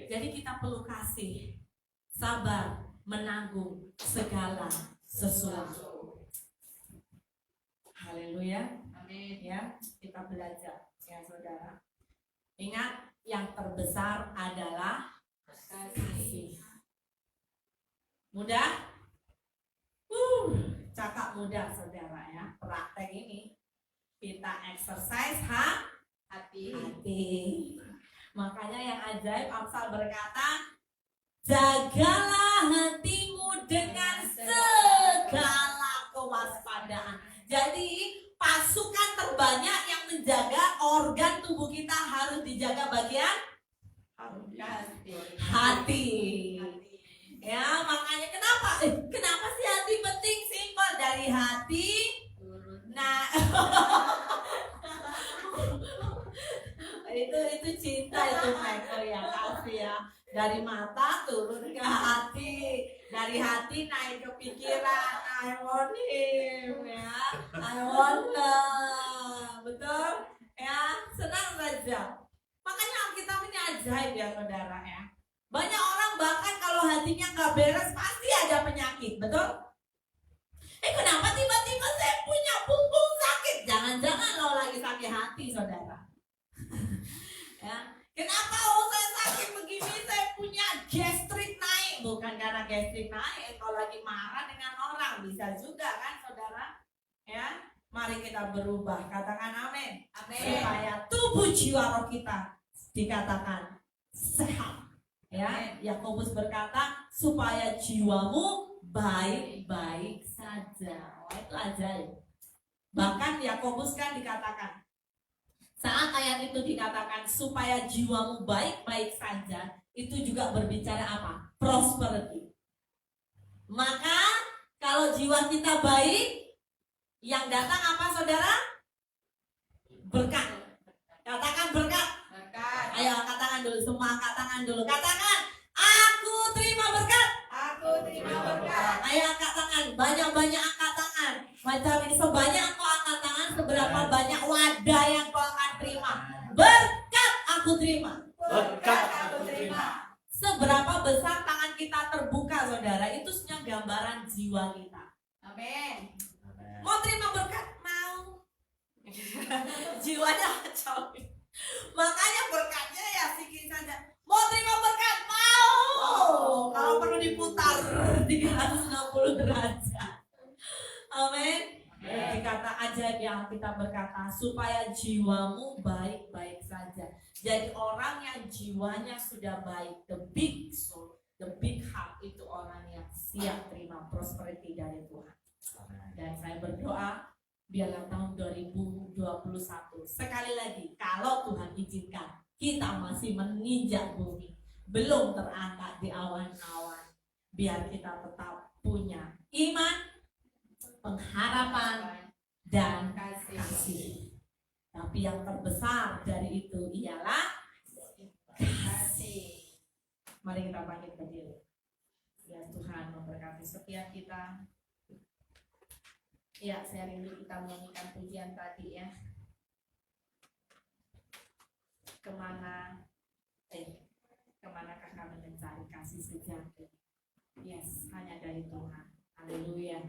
Jadi kita perlu kasih, sabar menanggung segala sesuatu. Haleluya. Amin. Ya, kita belajar ya saudara. Ingat, yang terbesar adalah kasih. Mudah? Cakap mudah saudara ya. Praktek ini kita exercise hati. Makanya yang ajaib Amsal berkata, jagalah hatimu dengan segala kewaspadaan. Jadi pasukan terbanyak yang menjaga organ tubuh kita harus dijaga bagian hati. Ya, makanya kenapa sih hati penting? Simpel, dari hati. Nah, itu cinta itu Michael ya, kasih ya. Dari mata turun ke hati, dari hati naik ke pikiran. I want him ya, I want love, betul ya, senang saja. Makanya Alkitab ini ajaib ya saudara ya. Banyak orang bahkan kalau hatinya nggak beres pasti ada penyakit, betul? Kenapa tiba-tiba saya punya punggung sakit? Jangan-jangan lo lagi sakit hati saudara. Ya. Kenapa saya sakit begini, saya punya gastrik naik? Bukan karena gastrik naik, kalau lagi marah dengan orang bisa juga kan saudara? Ya, mari kita berubah, katakan amin. Amin. Supaya tubuh jiwa roh kita dikatakan sehat. Ya, Yakobus berkata supaya jiwamu baik-baik saja. Wah, itu ajaib. Bahkan Yakobus kan dikatakan, saat ayat itu dikatakan supaya jiwamu baik-baik saja, itu juga berbicara apa? Prosperity. Maka kalau jiwa kita baik, yang datang apa saudara? Berkat. Katakan berkat. Ayo angkat tangan dulu, semua angkat tangan dulu. Katakan, aku terima berkat. Aku terima berkat. Ayo angkat tangan, banyak-banyak angkat tangan. Macam ini, sebanyak engkau angkat tangan, seberapa banyak wadah yang kau akan terima. Berkat aku terima. Berkat aku terima. Seberapa besar tangan kita terbuka saudara, itu sebenarnya gambaran jiwa kita. Amin. Mau terima berkat? Mau. Jiwanya kacau. Makanya berkatnya ya sikit saja. Mau terima berkat? Mau. Kalau perlu diputar 360 derajat. Amin. Dikata aja yang kita berkata supaya jiwamu baik-baik saja. Jadi orang yang jiwanya sudah baik, the big soul, the big heart, itu orang yang siap terima prosperity dari Tuhan. Dan saya berdoa biarlah tahun 2021 sekali lagi, kalau Tuhan izinkan, kita masih menginjak bumi, belum terangkat di awan-awan, biar kita tetap punya iman, pengharapan, dan kasih. Tapi yang terbesar dari itu ialah kasih. Mari kita bangkit berdiri. Ya, Tuhan memberkati setiap kita. Ya, saya rindu kita menyanyikan pujian tadi ya. Kemanakah kami mencari kasih sejati? Yes, hanya dari Tuhan. Haleluya.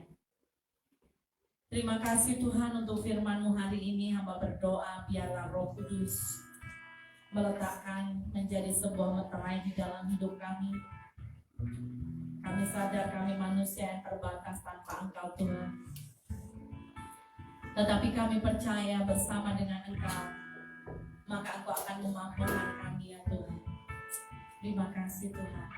Terima kasih Tuhan untuk firman-Mu hari ini. Hamba berdoa biarlah Roh Kudus meletakkan menjadi sebuah meterai di dalam hidup kami. Kami sadar kami manusia yang terbatas tanpa Engkau Tuhan. Tetapi kami percaya bersama dengan Engkau, maka Engkau akan memampukan kami ya Tuhan. Terima kasih Tuhan.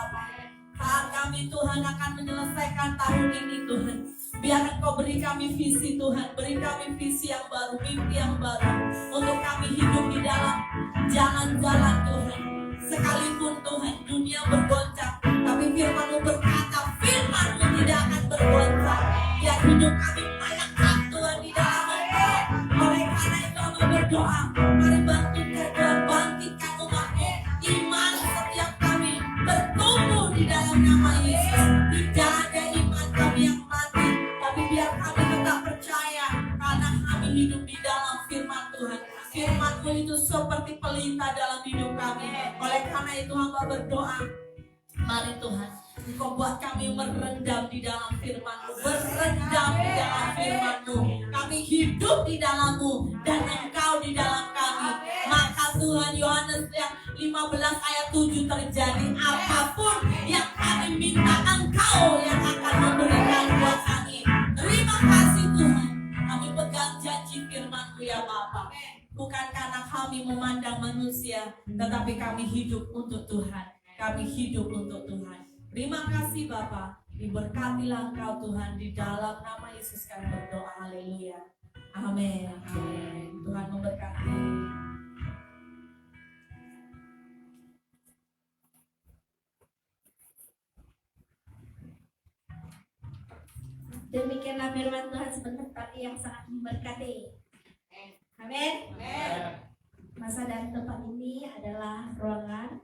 Bapa. Saat kami Tuhan akan menyelesaikan tahun ini Tuhan, biar Engkau beri kami visi Tuhan, beri kami visi yang baru, mimpi yang baru, untuk kami hidup di dalam jalan-jalan Tuhan. Sekalipun Tuhan dunia bergoncang, tapi firman-Mu berkata, firman-Mu tidak akan bergoncang. Biar hidup kami melekat Tuhan di dalam Engkau. Oleh karena itu kami berdoa, mari bangkitkan Tuhan, bangkitkan umat-Mu. Iman setiap kami bertumbuh di dalam nama Yesus. Tidak ada iman kami yang mati, tapi biar kami tetap percaya, karena kami hidup di dalam firman Tuhan. Firman-Mu itu seperti pelita dalam hidup kami. Oleh karena itu hamba berdoa, mari Tuhan, Engkau buat kami merendam di dalam firman-Mu, berendam di dalam firman-Mu. Kami hidup di dalam-Mu dan Engkau di dalam kami. Maka Tuhan, Yohanes yang 15 ayat 7 terjadi, apapun yang kami minta, Engkau yang akan memberikan buat kami. Terima kasih Tuhan, kami pegang janji firman-Mu ya Bapa. Bukan karena kami memandang manusia, tetapi kami hidup untuk Tuhan. Kami hidup untuk Tuhan. Terima kasih Bapa. Diberkatilah Engkau Tuhan, di dalam nama Yesus kami berdoa. Haleluya. Amin. Amin. Tuhan memberkati. Demikianlah firman Tuhan sebentar tadi yang sangat memberkati. Amin. Masa dan tempat ini adalah ruangan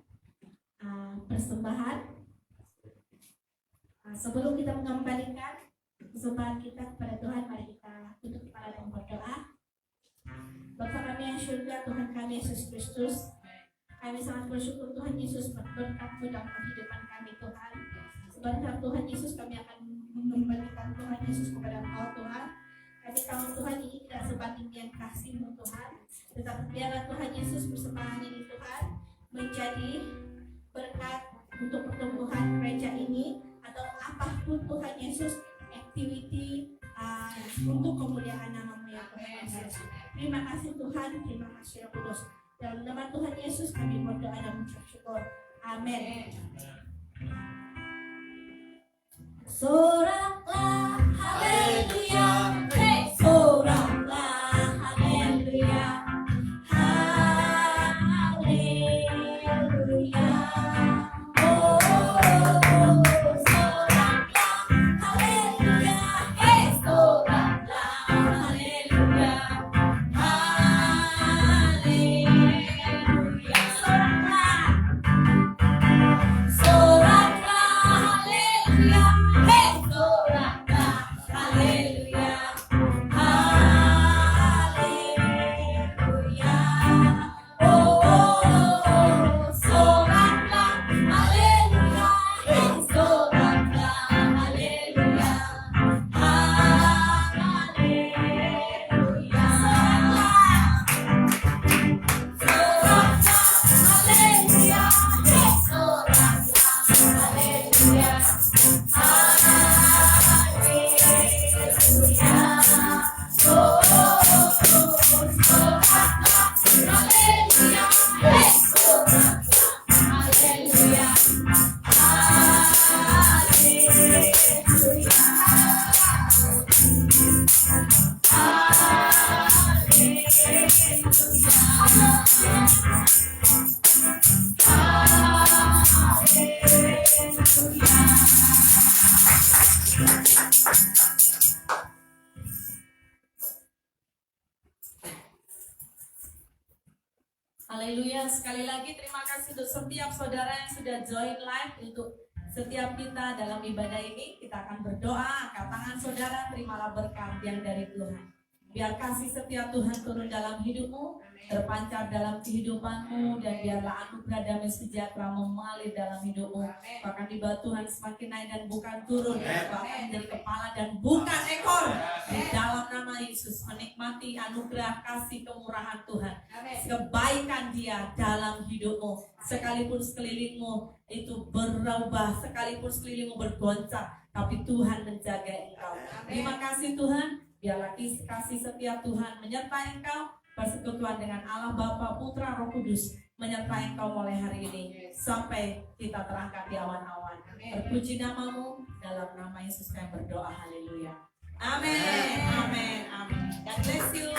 persembahan. Sebelum kita mengembalikan persembahan kita kepada Tuhan, mari kita tutup kepala dan berdoa. Bapa kami yang surga, Tuhan kami Yesus Kristus, kami sangat bersyukur Tuhan Yesus berkat-Mu dalam kehidupan kami Tuhan. Sebentar Tuhan Yesus, kami akan mengembalikan Tuhan Yesus kepada Engkau Tuhan. Kami tahu Tuhan ini tidak sebanding dengan kasih-Mu Tuhan, tetapi biarlah Tuhan Yesus persembahan ini Tuhan menjadi berkat untuk pertumbuhan gereja ini, atau apapun Tuhan Yesus activity untuk kemuliaan nama-Mu ya Tuhan Yesus. Terima kasih Tuhan, terima kasih Roh Kudus. Dalam nama Tuhan Yesus kami berdoa dan mengucap syukur. Amin. Soraklah haleluya, soraklah haleluya, haleluya. Oh, soraklah haleluya, soraklah haleluya, haleluya. Soraklah haleluya. Haleluya, sekali lagi terima kasih untuk setiap saudara yang sudah join live. Untuk setiap kita dalam ibadah ini, kita akan berdoa. Angkat tangan saudara, terimalah berkat yang dari Tuhan. Biar kasih setia Tuhan turun dalam hidupmu, terpancar dalam kehidupanmu, dan biarlah anugerah damai sejahtera mengalir dalam hidupmu. Bahkan di bawah Tuhan semakin naik dan bukan turun, bahkan menjadi kepala dan bukan ekor. Di dalam nama Yesus, menikmati anugerah kasih kemurahan Tuhan, kebaikan Dia dalam hidupmu. Sekalipun sekelilingmu itu berubah, sekalipun sekelilingmu bergoncang, tapi Tuhan menjaga engkau. Terima kasih Tuhan. Biarlah kasih setia Tuhan menyertai engkau, persekutuan dengan Allah Bapa, Putra, Roh Kudus menyertai engkau mulai hari ini sampai kita terangkat di awan-awan. Terpuji namamu, dalam nama Yesus kami berdoa, haleluya. Amin, amin, amin. God bless you.